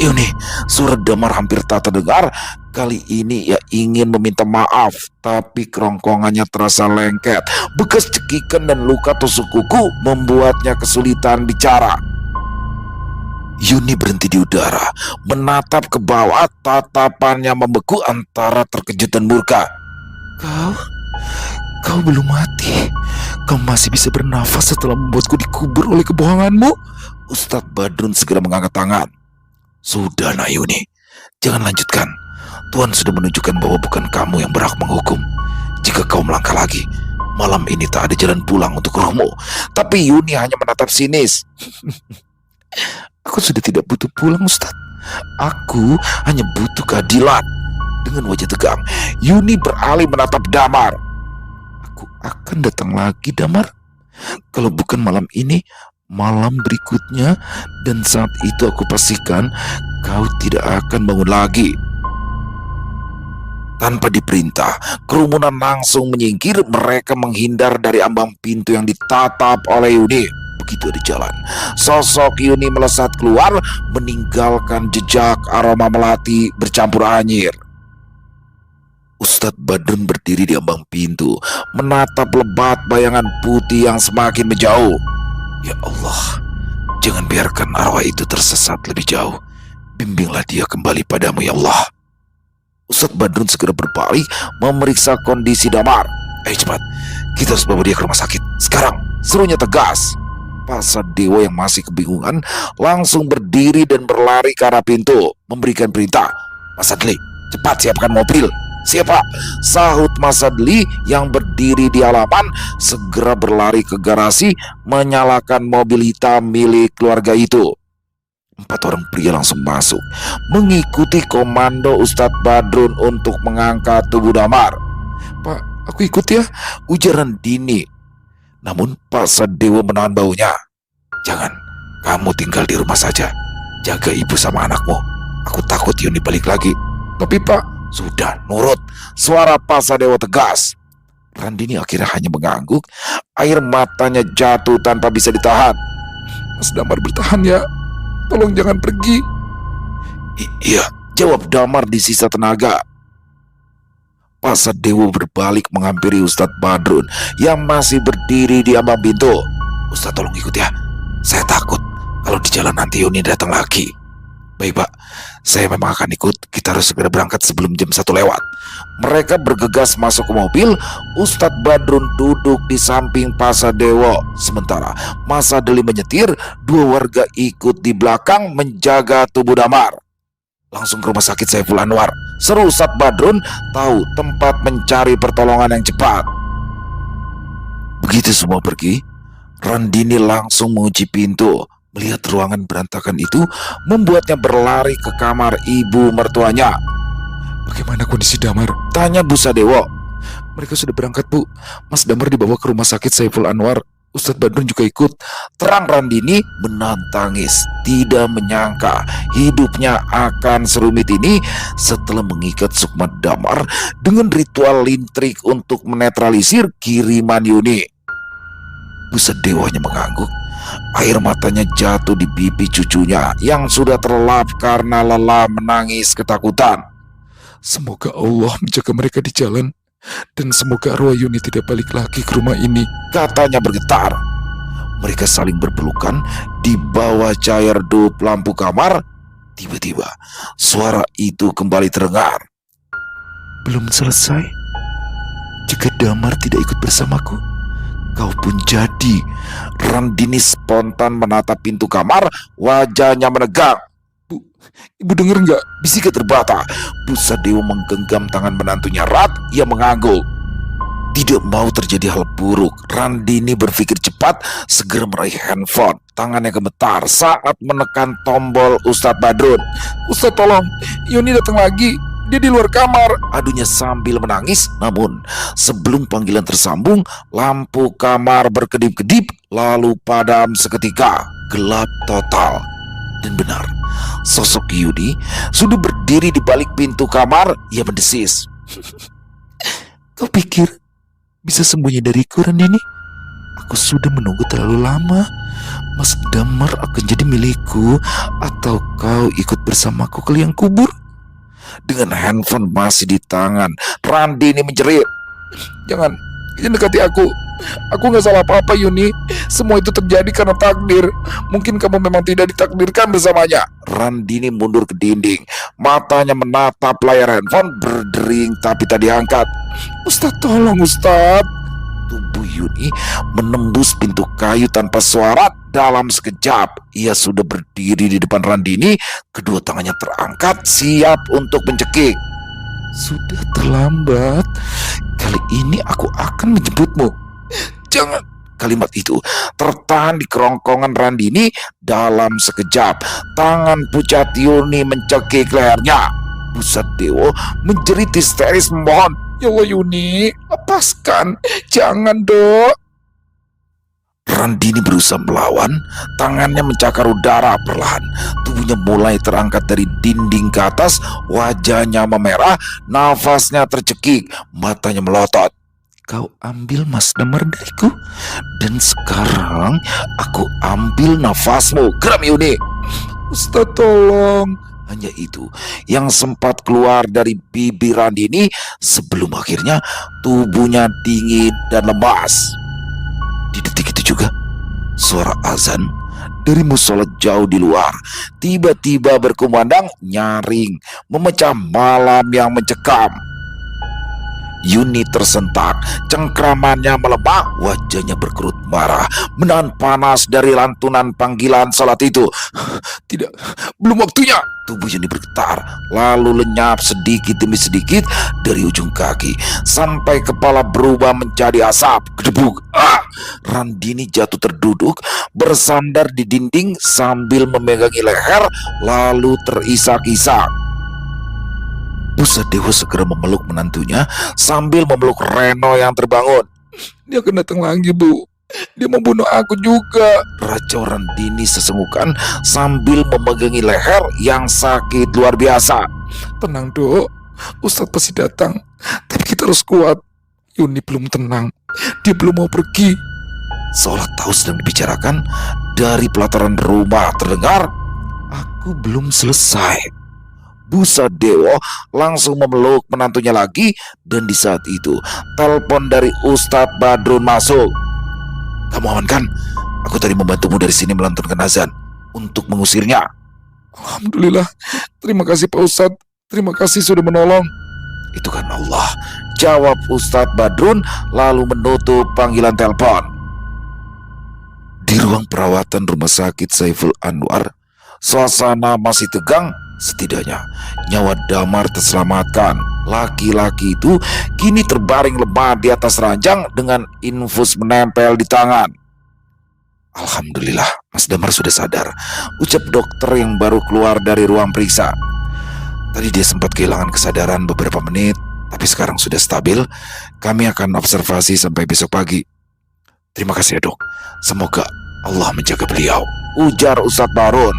Yuni, suara Damar hampir tak terdengar. Kali ini ia ingin meminta maaf, tapi kerongkongannya terasa lengket. Bekas cekikan dan luka tusuk kuku membuatnya kesulitan bicara. Yuni berhenti di udara, menatap ke bawah. Tatapannya membeku antara terkejut dan murka. Kau belum mati. Kau masih bisa bernafas setelah membuatku dikubur oleh kebohonganmu. Ustadz Badrun segera mengangkat tangan. Sudah, nak Yuni, jangan lanjutkan. Tuhan sudah menunjukkan bahwa bukan kamu yang berhak menghukum. Jika kau melangkah lagi, malam ini tak ada jalan pulang untuk rohmu. Tapi Yuni hanya menatap sinis. Aku sudah tidak butuh pulang, Ustadz. Aku hanya butuh keadilan. Dengan wajah tegang, Yuni beralih menatap Damar. Aku akan datang lagi, Damar. Kalau bukan malam ini, malam berikutnya, dan saat itu aku pastikan kau tidak akan bangun lagi. Tanpa diperintah, kerumunan langsung menyingkir. Mereka menghindar dari ambang pintu yang ditatap oleh Yuni. Begitu di jalan, sosok Yuni melesat keluar, meninggalkan jejak aroma melati bercampur anyir. Ustadz Badrun berdiri di ambang pintu, menatap lebat bayangan putih yang semakin menjauh. Ya Allah, jangan biarkan arwah itu tersesat lebih jauh. Bimbinglah dia kembali padamu, ya Allah. Ustadz Badrun segera berbalik memeriksa kondisi Damar. Cepat, kita harus bawa dia ke rumah sakit sekarang, serunya tegas. Pak Sadewo yang masih kebingungan langsung berdiri dan berlari ke arah pintu, memberikan perintah. Mas Adli, cepat siapkan mobil. Siapa? Sahut Mas Adli yang berdiri di halaman, segera berlari ke garasi, menyalakan mobil hitam milik keluarga itu. 4 orang pria langsung masuk, mengikuti komando Ustadz Badrun untuk mengangkat tubuh Damar. Pak, aku ikut ya, ujaran Dini. Namun Pak Sadewo menahan baunya. "Jangan, kamu tinggal di rumah saja. Jaga ibu sama anakmu. Aku takut Yuni balik lagi." "Tapi Pak..." "Sudah, nurut," suara Pak Sadewo tegas. Randini akhirnya hanya mengangguk. Air matanya jatuh tanpa bisa ditahan. "Mas Damar, bertahan ya. Tolong jangan pergi." Iya," jawab Damar di sisa tenaga. Pak Sadewo berbalik menghampiri Ustadz Badrun yang masih berdiri di ambang pintu. "Ustadz, tolong ikut ya. Saya takut kalau di jalan nanti Yuni datang lagi." "Baik Pak, saya memang akan ikut. Kita harus segera berangkat sebelum jam 1 lewat." Mereka bergegas masuk ke mobil. Ustadz Badrun duduk di samping Pak Sadewo. Sementara Mas Adeli menyetir, dua warga ikut di belakang menjaga tubuh Damar. "Langsung ke rumah sakit Saiful Anwar," seru Ustadz Badrun, tahu tempat mencari pertolongan yang cepat. Begitu semua pergi, Randini langsung mengunci pintu. Melihat ruangan berantakan itu membuatnya berlari ke kamar ibu mertuanya. "Bagaimana kondisi Damar?" tanya Bu Sadewo. "Mereka sudah berangkat, Bu. Mas Damar dibawa ke rumah sakit Saiful Anwar. Ustadz Badrun juga ikut," terang Randini menahan tangis. Tidak menyangka hidupnya akan serumit ini setelah mengikat Sukma Damar dengan ritual lintrik untuk menetralisir kiriman Yuni. Bu Sadewo hanya mengangguk. Air matanya jatuh di pipi cucunya yang sudah terlelap karena lelah menangis ketakutan. "Semoga Allah menjaga mereka di jalan, dan semoga arwah Yuni tidak balik lagi ke rumah ini," katanya bergetar. Mereka saling berpelukan di bawah cahaya redup lampu kamar. Tiba-tiba suara itu kembali terdengar. "Belum selesai. Jika Damar tidak ikut bersamaku, kau pun jadi." Randini spontan menatap pintu kamar, wajahnya menegang. Ibu dengar nggak?" bisiknya terbata. Bu Sadewo menggenggam tangan menantunya erat. Ia mengangguk. Tidak mau terjadi hal buruk, Randini berpikir cepat, segera meraih handphone. Tangannya gemetar saat menekan tombol Ustadz Badrun. "Ustadz, tolong, Yuni datang lagi. Dia di luar kamar," adunya sambil menangis. Namun sebelum panggilan tersambung, lampu kamar berkedip-kedip lalu padam seketika. Gelap total. Dan benar, sosok Yuni sudah berdiri di balik pintu kamar. Ia mendesis. "Kau pikir bisa sembunyi dariku, Randini? Aku sudah menunggu terlalu lama. Mas Damar akan jadi milikku, atau kau ikut bersamaku ke liang kubur?" Dengan handphone masih di tangan, Randini menjerit. Jangan dekati aku. Aku gak salah apa-apa, Yuni. Semua itu terjadi karena takdir. Mungkin kamu memang tidak ditakdirkan bersamanya." Randini mundur ke dinding. Matanya menatap layar handphone, berdering tapi tak diangkat. "Ustadz, tolong Ustadz." Tubuh Yuni menembus pintu kayu tanpa suara. Dalam sekejap ia sudah berdiri di depan Randini. Kedua tangannya terangkat siap untuk mencekik. "Sudah terlambat. Kali ini aku akan menjemputmu." "Jangan." Kalimat itu tertahan di kerongkongan Randini. Dalam sekejap tangan pucat Yuni mencekik lehernya. Bu Sadewo menjerit histeris memohon. "Ya Allah Yuni, lepaskan. Jangan, Dok." Randini berusaha melawan. Tangannya mencakar udara perlahan. Tubuhnya mulai terangkat dari dinding ke atas. Wajahnya memerah. Nafasnya tercekik. Matanya melotot. "Kau ambil Mas Damar dariku, dan sekarang aku ambil nafasmu." Geram Yuni. "Ustadz, tolong." Hanya itu yang sempat keluar dari bibir Randini sebelum akhirnya tubuhnya dingin dan lemas. Di detik itu juga suara azan dari musola jauh di luar tiba-tiba berkumandang nyaring, memecah malam yang mencekam. Yuni tersentak, cengkramannya melemah, wajahnya berkerut marah, menahan panas dari lantunan panggilan salat itu. "Tidak, belum waktunya." Tubuh Yuni bergetar, lalu lenyap sedikit demi sedikit dari ujung kaki sampai kepala berubah menjadi asap. Gedebuk. Randini jatuh terduduk, bersandar di dinding sambil memegangi leher, lalu terisak-isak. Bu Sadewo segera memeluk menantunya sambil memeluk Reno yang terbangun. "Dia akan datang lagi, Bu. Dia membunuh aku juga. Racau Randini sesenggukan sambil memegangi leher yang sakit luar biasa. Tenang dok, Ustadz pasti datang. Tapi kita harus kuat. Yuni belum tenang. Dia belum mau pergi. Seolah tahu sedang dibicarakan, dari pelataran rumah terdengar, "Aku belum selesai." Bu Sadewo langsung memeluk menantunya lagi, dan di saat itu telepon dari Ustadz Badrun masuk. "Kamu aman kan? Aku tadi membantumu dari sini melantunkan azan untuk mengusirnya." "Alhamdulillah, terima kasih Pak Ustadz. Terima kasih sudah menolong." "Itu kan Allah," jawab Ustadz Badrun lalu menutup panggilan telepon. Di ruang perawatan rumah sakit Saiful Anwar, suasana masih tegang. Setidaknya nyawa Damar terselamatkan. Laki-laki itu kini terbaring lemah di atas ranjang dengan infus menempel di tangan. "Alhamdulillah, Mas Damar sudah sadar," ucap dokter yang baru keluar dari ruang periksa. "Tadi dia sempat kehilangan kesadaran beberapa menit, tapi sekarang sudah stabil. Kami akan observasi sampai besok pagi." "Terima kasih ya dok, semoga Allah menjaga beliau," ujar Ustadz Barun.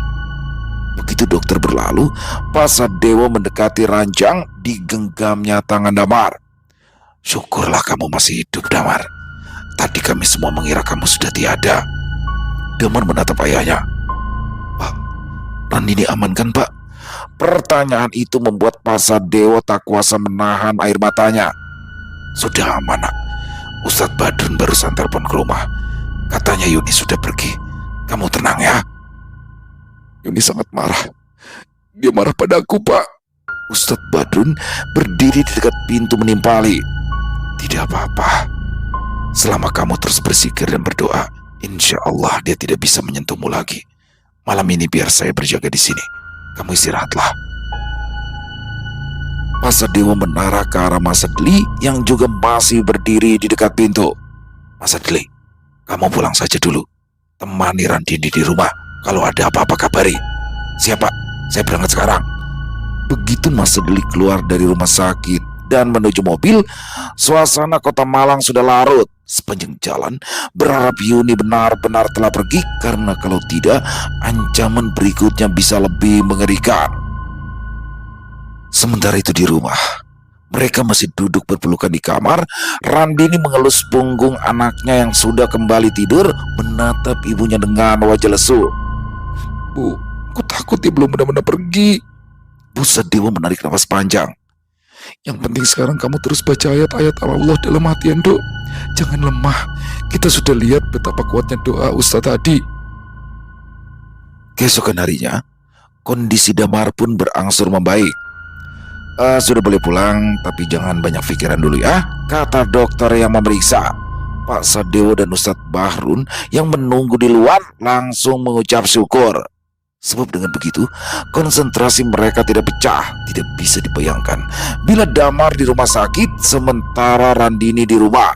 Begitu dokter berlalu, Pak Sadewo mendekati ranjang, digenggamnya tangan Damar. "Syukurlah kamu masih hidup, Damar. Tadi kami semua mengira kamu sudah tiada." Damar menatap ayahnya. "Pak, Randini aman kan Pak?" Pertanyaan itu membuat Pak Sadewo tak kuasa menahan air matanya. "Sudah aman nak. Ustadz Badrun barusan telepon ke rumah. Katanya Yuni sudah pergi. Kamu tenang ya." "Yuni sangat marah. Dia marah padaku Pak." Ustadz Badrun berdiri di dekat pintu menimpali. "Tidak apa-apa. Selama kamu terus berzikir dan berdoa, insya Allah dia tidak bisa menyentuhmu lagi. Malam ini biar saya berjaga di sini. Kamu istirahatlah." Pak Sadewo menarah ke arah Mas Adli yang juga masih berdiri di dekat pintu. "Mas Adli, kamu pulang saja dulu. Temani Randini di rumah. Kalau ada apa-apa kabari." "Siap Pak, saya berangkat sekarang." Begitu Mas Adli keluar dari rumah sakit dan menuju mobil, suasana kota Malang sudah larut. Sepanjang jalan berharap Yuni benar-benar telah pergi, karena kalau tidak, ancaman berikutnya bisa lebih mengerikan. Sementara itu di rumah, mereka masih duduk berpelukan di kamar. Randini mengelus punggung anaknya yang sudah kembali tidur, menatap ibunya dengan wajah lesu. "Bu, aku takut dia belum benar-benar pergi." Bu Sadewo menarik nafas panjang. "Yang penting sekarang kamu terus baca ayat-ayat Allah dalam hatian dok. Jangan lemah. Kita sudah lihat betapa kuatnya doa Ustadz tadi." Keesokan harinya, kondisi Damar pun berangsur membaik. Sudah boleh pulang, tapi jangan banyak pikiran dulu ya," kata dokter yang memeriksa. Pak Sadewo dan Ustadz Bahrun yang menunggu di luar langsung mengucap syukur. Sebab dengan begitu, konsentrasi mereka tidak pecah. Tidak bisa dibayangkan bila Damar di rumah sakit, sementara Randini di rumah.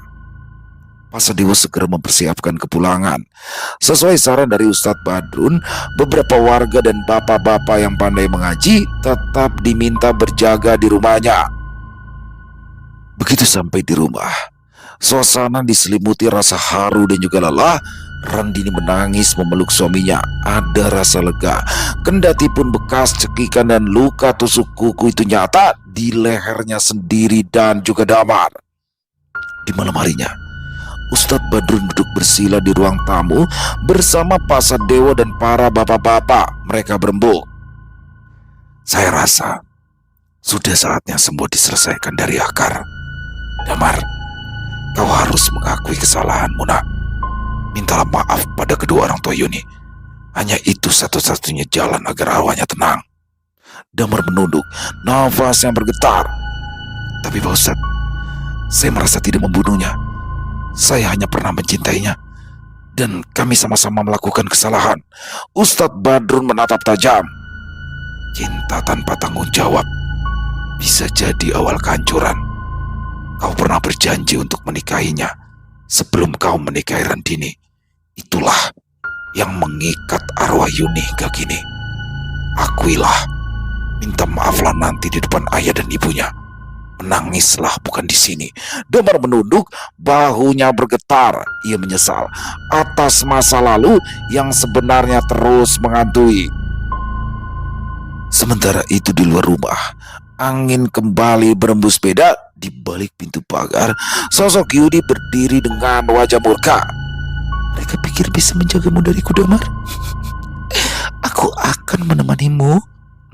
Pak Sadewo segera mempersiapkan kepulangan. Sesuai saran dari Ustadz Badrun, beberapa warga dan bapak-bapak yang pandai mengaji tetap diminta berjaga di rumahnya. Begitu sampai di rumah, suasana diselimuti rasa haru dan juga lelah. Randini menangis memeluk suaminya. Ada rasa lega, kendati pun bekas cekikan dan luka tusuk kuku itu nyata di lehernya sendiri dan juga Damar. Di malam harinya, Ustadz Badrun duduk bersila di ruang tamu bersama Pak Sadewo dan para bapak-bapak. Mereka berembuk. "Saya rasa sudah saatnya semua diselesaikan dari akar. Damar, kau harus mengakui kesalahanmu nak. Mintalah maaf pada kedua orang tua Yuni. Hanya itu satu-satunya jalan agar awalnya tenang." Damar menunduk, nafasnya bergetar. "Tapi Pak Ustadz, saya merasa tidak membunuhnya. Saya hanya pernah mencintainya. Dan kami sama-sama melakukan kesalahan." Ustadz Badrun menatap tajam. "Cinta tanpa tanggung jawab bisa jadi awal kehancuran. Kau pernah berjanji untuk menikahinya sebelum kau menikahi Randini. Itulah yang mengikat arwah Yuni hingga kini. Akuilah, minta maaflah nanti di depan ayah dan ibunya. Menangislah bukan di sini. Damar menunduk, bahunya bergetar. Ia menyesal atas masa lalu yang sebenarnya terus menghantui. Sementara itu di luar rumah, angin kembali berembus beda. Di balik pintu pagar, sosok Yuni berdiri dengan wajah murka. Mereka pikir bisa menjagamu dariku, Damar? Aku akan menemanimu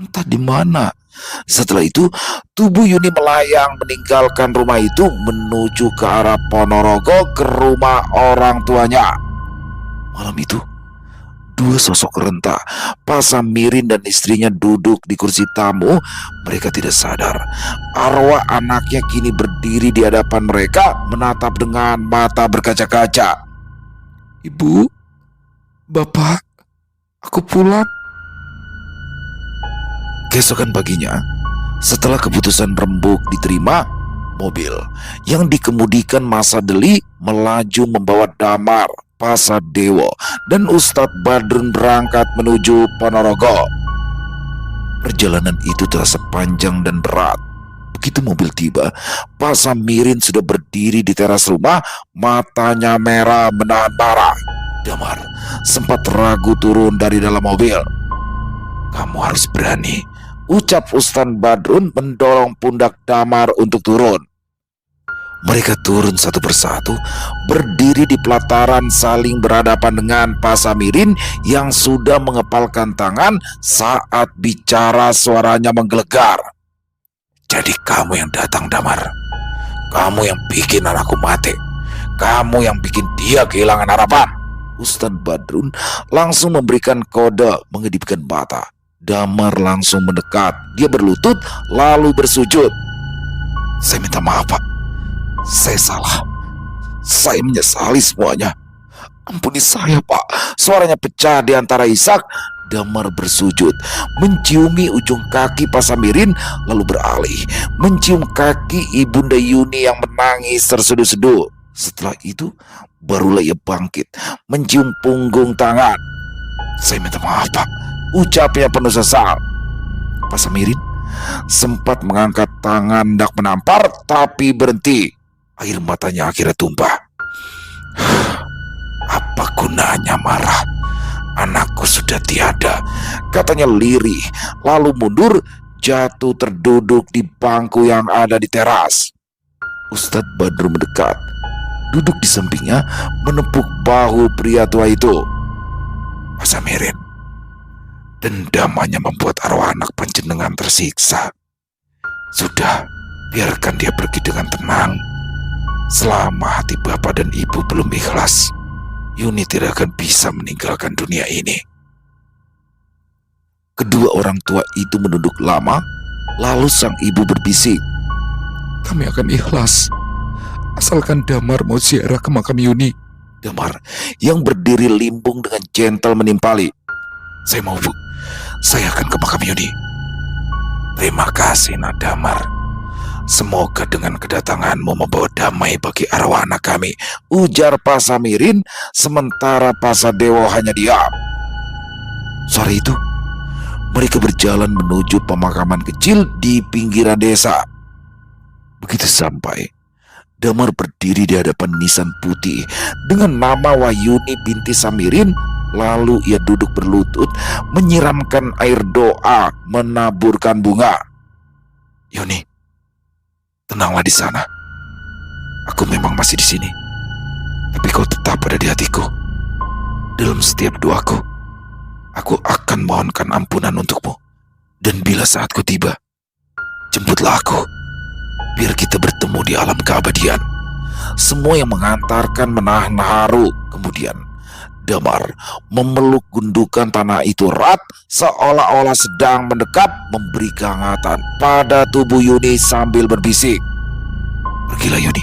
entah di mana. Setelah itu, tubuh Yuni melayang meninggalkan rumah itu menuju ke arah Ponorogo, ke rumah orang tuanya. Malam itu, dua sosok renta, Pasamirin dan istrinya duduk di kursi tamu. Mereka tidak sadar arwah anaknya kini berdiri di hadapan mereka, menatap dengan mata berkaca-kaca. Ibu, Bapak, aku pulang. Keesokan paginya, setelah keputusan rembuk diterima, mobil yang dikemudikan Masa Deli melaju membawa Damar, Pasadewo, dan Ustadz Badrun berangkat menuju Ponorogo. Perjalanan itu terasa panjang dan berat. Begitu mobil tiba, Pasamirin sudah berdiri di teras rumah, matanya merah menahan marah. Damar sempat ragu turun dari dalam mobil. Kamu harus berani, ucap Ustadz Badrun mendorong pundak Damar untuk turun. Mereka turun satu persatu, berdiri di pelataran saling berhadapan dengan Pasamirin yang sudah mengepalkan tangan. Saat bicara suaranya menggelegar. Jadi kamu yang datang, Damar. Kamu yang bikin anakku mati. Kamu yang bikin dia kehilangan harapan. Ustadz Badrun langsung memberikan kode mengedipkan mata. Damar langsung mendekat. Dia berlutut lalu bersujud. Saya minta maaf, Pak. Saya salah. Saya menyesali semuanya. Ampuni saya, Pak. Suaranya pecah di antara isak. Damar bersujud, menciumi ujung kaki Pasamirin, lalu beralih mencium kaki Ibunda Yuni yang menangis terseduh-seduh. Setelah itu, barulah ia bangkit, mencium punggung tangan. Saya minta maaf, Pak, ucapnya penuh sesal. Pasamirin sempat mengangkat tangan hendak menampar, tapi berhenti. Air matanya akhirnya tumpah. Apa gunanya marah? Anakku sudah tiada, katanya lirih, lalu mundur, jatuh terduduk di bangku yang ada di teras. Ustadz Badrun mendekat, duduk di sampingnya, menepuk bahu pria tua itu. Pasamirin, dendamannya membuat arwah anak panjenengan tersiksa. Sudah, biarkan dia pergi dengan tenang. Selama hati bapak dan ibu belum ikhlas, Yuni tidak akan bisa meninggalkan dunia ini. Kedua orang tua itu menunduk lama, lalu sang ibu berbisik. Kami akan ikhlas, asalkan Damar mau ziarah ke makam Yuni. Damar yang berdiri limbung dengan gentle menimpali. Saya mau, Bu. Saya akan ke makam Yuni. Terima kasih, Nak Damar. Semoga dengan kedatanganmu membawa damai bagi arwah anak kami, ujar Pasamirin, sementara Pasadewo hanya diam. Sore itu, mereka berjalan menuju pemakaman kecil di pinggiran desa. Begitu sampai, Damar berdiri di hadapan nisan putih dengan nama Wahyuni binti Samirin. Lalu ia duduk berlutut, menyiramkan air doa, menaburkan bunga. Yuni, tenanglah di sana. Aku memang masih di sini, tapi kau tetap ada di hatiku. Dalam setiap doaku, aku akan mohonkan ampunan untukmu. Dan bila saatku tiba, jemputlah aku, biar kita bertemu di alam keabadian. Semua yang mengantarkan menahan haru. Kemudian Damar memeluk gundukan tanah itu erat, seolah-olah sedang mendekat, memberi kehangatan pada tubuh Yuni sambil berbisik. Pergilah Yuni,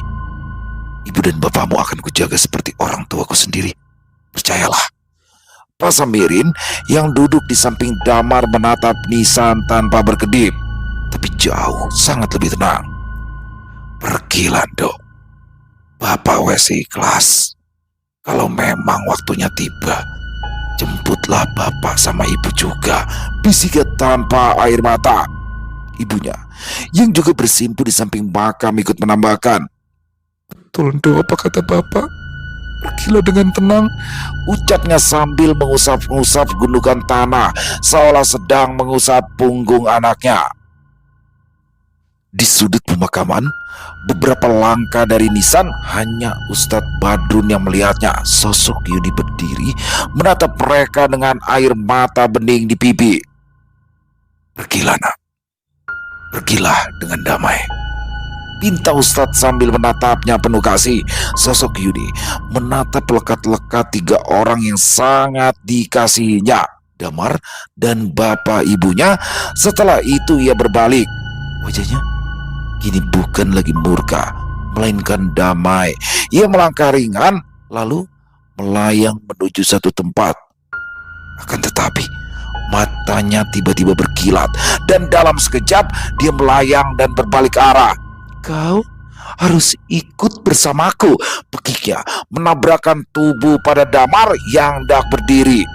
ibu dan bapakmu akan kujaga seperti orang tuaku sendiri. Percayalah. Pasamirin yang duduk di samping Damar menatap nisan tanpa berkedip, tapi jauh sangat lebih tenang. Pergilah, Dok. Bapak wes ikhlas. Kalau memang waktunya tiba, jemputlah bapak sama ibu juga, bisiknya tanpa air mata. Ibunya yang juga bersimpu di samping makam ikut menambahkan. Betul Do, apa kata Bapak? Pergilah dengan tenang, Ucapnya sambil mengusap-ngusap gundukan tanah, seolah sedang mengusap punggung anaknya. Di sudut pemakaman, beberapa langkah dari nisan, hanya Ustadz Badrun yang melihatnya. Sosok Yuni berdiri, menatap mereka dengan air mata bening di pipi. Pergilah nak, pergilah dengan damai, pinta Ustadz sambil menatapnya penuh kasih. Sosok Yuni menatap lekat-lekat 3 orang yang sangat dikasihinya, Damar dan bapak ibunya. Setelah itu ia berbalik. Wajahnya kini bukan lagi murka, melainkan damai. Ia melangkah ringan, lalu melayang menuju satu tempat. Akan tetapi, matanya tiba-tiba berkilat, dan dalam sekejap dia melayang dan berbalik arah. Kau harus ikut bersamaku, pekiknya menabrakkan tubuh pada Damar yang hendak berdiri.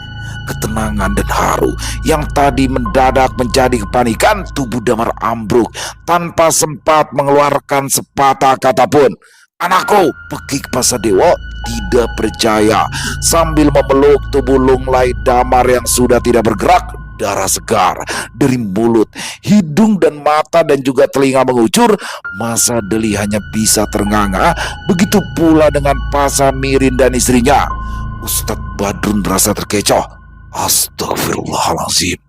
Ketenangan dan haru yang tadi mendadak menjadi kepanikan, tubuh Damar ambruk tanpa sempat mengeluarkan sepatah kata pun. Anakku, pekik Pasadewo tidak percaya sambil memeluk tubuh lunglai Damar yang sudah tidak bergerak. Darah segar dari mulut, hidung dan mata dan juga telinga mengucur. Masa Deli hanya bisa ternganga. Begitu pula dengan Pasamirin dan istrinya. Ustadz Badrun merasa terkecoh. Astagfirullahaladzim,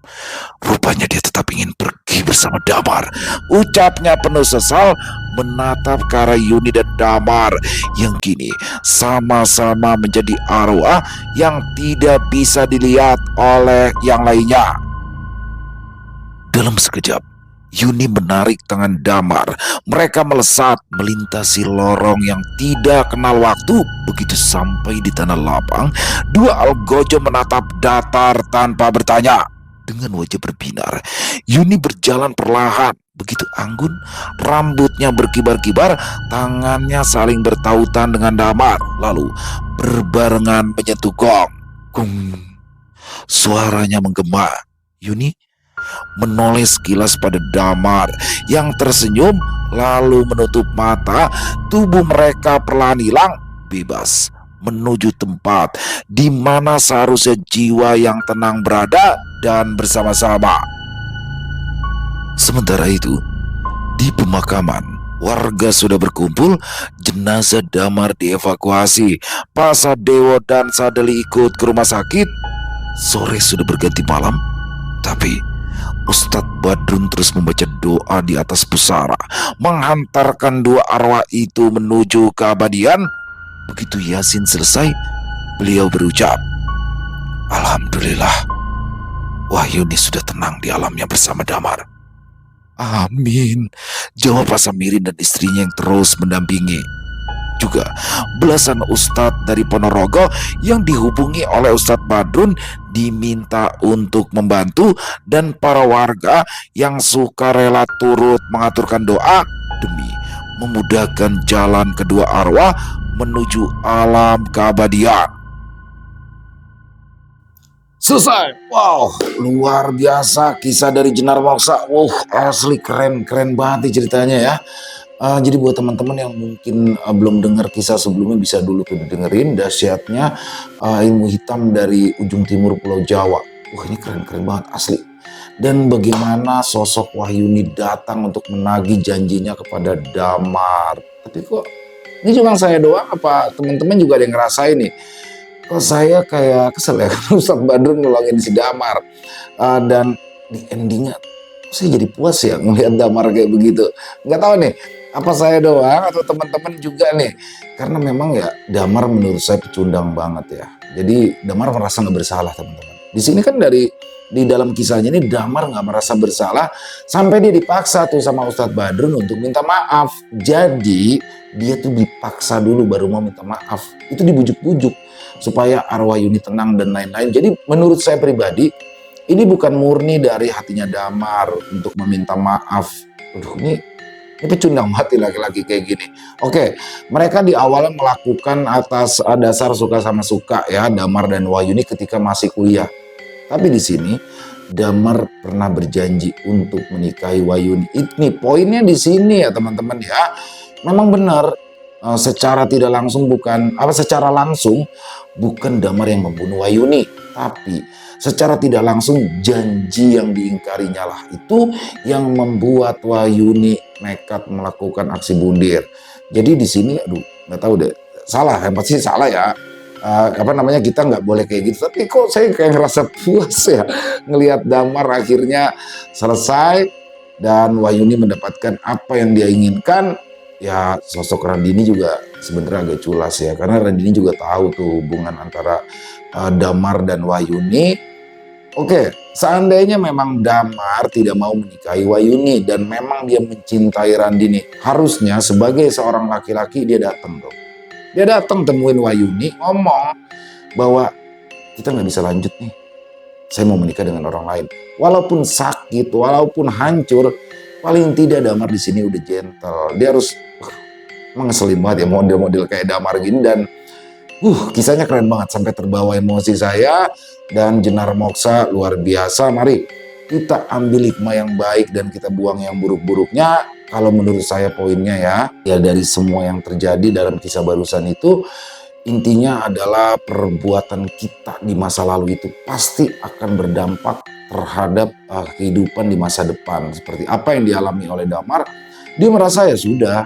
rupanya dia tetap ingin pergi bersama Damar. Ucapnya penuh sesal menatap ke arah Yuni dan Damar yang kini sama-sama menjadi arwah yang tidak bisa dilihat oleh yang lainnya. Dalam sekejap, Yuni menarik tangan Damar. Mereka melesat melintasi lorong yang tidak kenal waktu. Begitu sampai di tanah lapang, 2 algojo menatap datar tanpa bertanya. Dengan wajah berbinar, Yuni berjalan perlahan. Begitu anggun, rambutnya berkibar-kibar, tangannya saling bertautan dengan Damar, lalu berbarengan menyentuh gong. Gung. Suaranya menggema. Yuni menoleh sekilas pada Damar yang tersenyum lalu menutup mata. Tubuh mereka perlahan hilang, bebas menuju tempat di mana seharusnya jiwa yang tenang berada dan bersama-sama. Sementara itu, di pemakaman, warga sudah berkumpul. Jenazah Damar dievakuasi. Pasadewo dan Sadeli ikut ke rumah sakit. Sore sudah berganti malam, tapi Ustadz Badrun terus membaca doa di atas pusara, menghantarkan 2 arwah itu menuju keabadian. Begitu Yasin selesai, beliau berucap, Alhamdulillah, Wahyuni sudah tenang di alamnya bersama Damar. Amin, jawab Pasamirin dan istrinya yang terus mendampingi. Juga belasan ustadz dari Ponorogo yang dihubungi oleh Ustadz Badrun diminta untuk membantu, dan para warga yang sukarela turut mengaturkan doa demi memudahkan jalan kedua arwah menuju alam keabadian. Selesai. Wow, luar biasa kisah dari Jenar Moksa. Asli keren banget nih ceritanya ya. Jadi buat teman-teman yang mungkin belum dengar kisah sebelumnya, bisa dulu dengerin dahsyatnya ilmu hitam dari ujung timur Pulau Jawa. Ini keren banget asli. Dan bagaimana sosok Wahyuni datang untuk menagih janjinya kepada Damar. Tapi kok ini cuma saya doang apa teman-teman juga ada yang ngerasain nih? Kok saya kayak kesel ya karena Ustadz Badrun nolongin si Damar. Dan di endingnya saya jadi puas ya ngeliat Damar kayak begitu. Nggak tahu nih, apa saya doang atau teman-teman juga nih? Karena memang ya Damar menurut saya pecundang banget ya. Jadi Damar merasa nggak bersalah teman-teman. Di sini kan di dalam kisahnya ini Damar nggak merasa bersalah sampai dia dipaksa tuh sama Ustadz Badrun untuk minta maaf. Jadi dia tuh dipaksa dulu baru mau minta maaf. Itu dibujuk-bujuk supaya arwah Yuni tenang dan lain-lain. Jadi menurut saya pribadi ini bukan murni dari hatinya Damar untuk meminta maaf. Ini pecundang mati laki-laki kayak gini. Oke, mereka di awalnya melakukan atas dasar suka sama suka ya, Damar dan Wahyuni ketika masih kuliah. Tapi di sini Damar pernah berjanji untuk menikahi Wayuni. Ini poinnya di sini ya teman-teman ya. Memang benar secara tidak langsung secara langsung bukan Damar yang membunuh Wayuni, tapi secara tidak langsung janji yang diingkarinya lah itu yang membuat Wayuni nekat melakukan aksi bundir. Jadi di sini aduh nggak tahu deh, salah yang pasti salah ya. Kita nggak boleh kayak gitu, tapi kok saya kayak ngerasa puas ya ngelihat Damar akhirnya selesai dan Wayuni mendapatkan apa yang dia inginkan. Ya sosok Randini juga sebenarnya agak culas ya, karena Randini juga tahu tuh hubungan antara Damar dan Wayuni. Oke, seandainya memang Damar tidak mau menikahi Wayuni dan memang dia mencintai Randini, harusnya sebagai seorang laki-laki dia datang dong. Dia datang temuin Wayuni, ngomong bahwa kita nggak bisa lanjut nih. Saya mau menikah dengan orang lain. Walaupun sakit, walaupun hancur, paling tidak Damar di sini udah gentle. Dia harus ngeselin banget ya model-model kayak Damar gini, dan kisahnya keren banget sampai terbawa emosi saya. Dan Jenar Moksa luar biasa. Mari kita ambil hikmah yang baik dan kita buang yang buruk-buruknya. Kalau menurut saya poinnya ya dari semua yang terjadi dalam kisah barusan itu, intinya adalah perbuatan kita di masa lalu itu pasti akan berdampak terhadap kehidupan di masa depan. Seperti apa yang dialami oleh Damar, dia merasa ya sudah,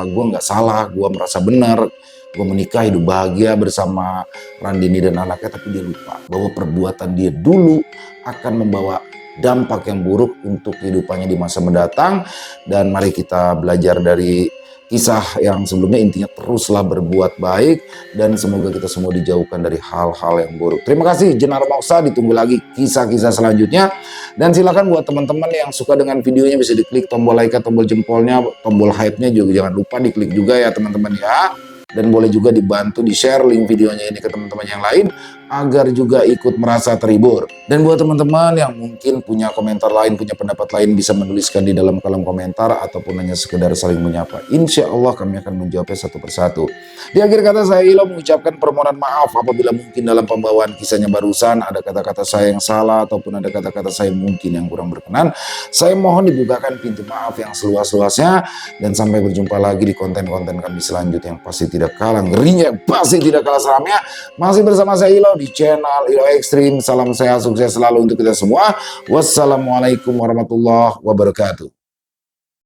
gue nggak salah, gue merasa benar, gue menikah hidup bahagia bersama Randini dan anaknya, tapi dia lupa bahwa perbuatan dia dulu akan membawa dampak yang buruk untuk kehidupannya di masa mendatang. Dan mari kita belajar dari kisah yang sebelumnya, intinya teruslah berbuat baik dan semoga kita semua dijauhkan dari hal-hal yang buruk. Terima kasih Jenar Moksa, ditunggu lagi kisah-kisah selanjutnya. Dan silakan buat teman-teman yang suka dengan videonya bisa diklik tombol like, tombol jempolnya, tombol hype-nya juga jangan lupa diklik juga ya teman-teman ya. Dan boleh juga dibantu di-share link videonya ini ke teman-teman yang lain agar juga ikut merasa terhibur. Dan buat teman-teman yang mungkin punya komentar lain, punya pendapat lain, bisa menuliskan di dalam kolom komentar ataupun hanya sekedar saling menyapa. Insya Allah kami akan menjawabnya satu persatu. Di akhir kata saya Ilo mengucapkan permohonan maaf apabila mungkin dalam pembawaan kisahnya barusan ada kata-kata saya yang salah ataupun ada kata-kata saya mungkin yang kurang berkenan. Saya mohon dibukakan pintu maaf yang seluas-luasnya, dan sampai berjumpa lagi di konten-konten kami selanjutnya yang pasti tidak kalah ngerinya, pasti tidak kalah seramnya. Masih bersama saya Ilo di channel Ilo Ekstrim. Salam sehat, sukses selalu untuk kita semua. Wassalamualaikum warahmatullahi wabarakatuh.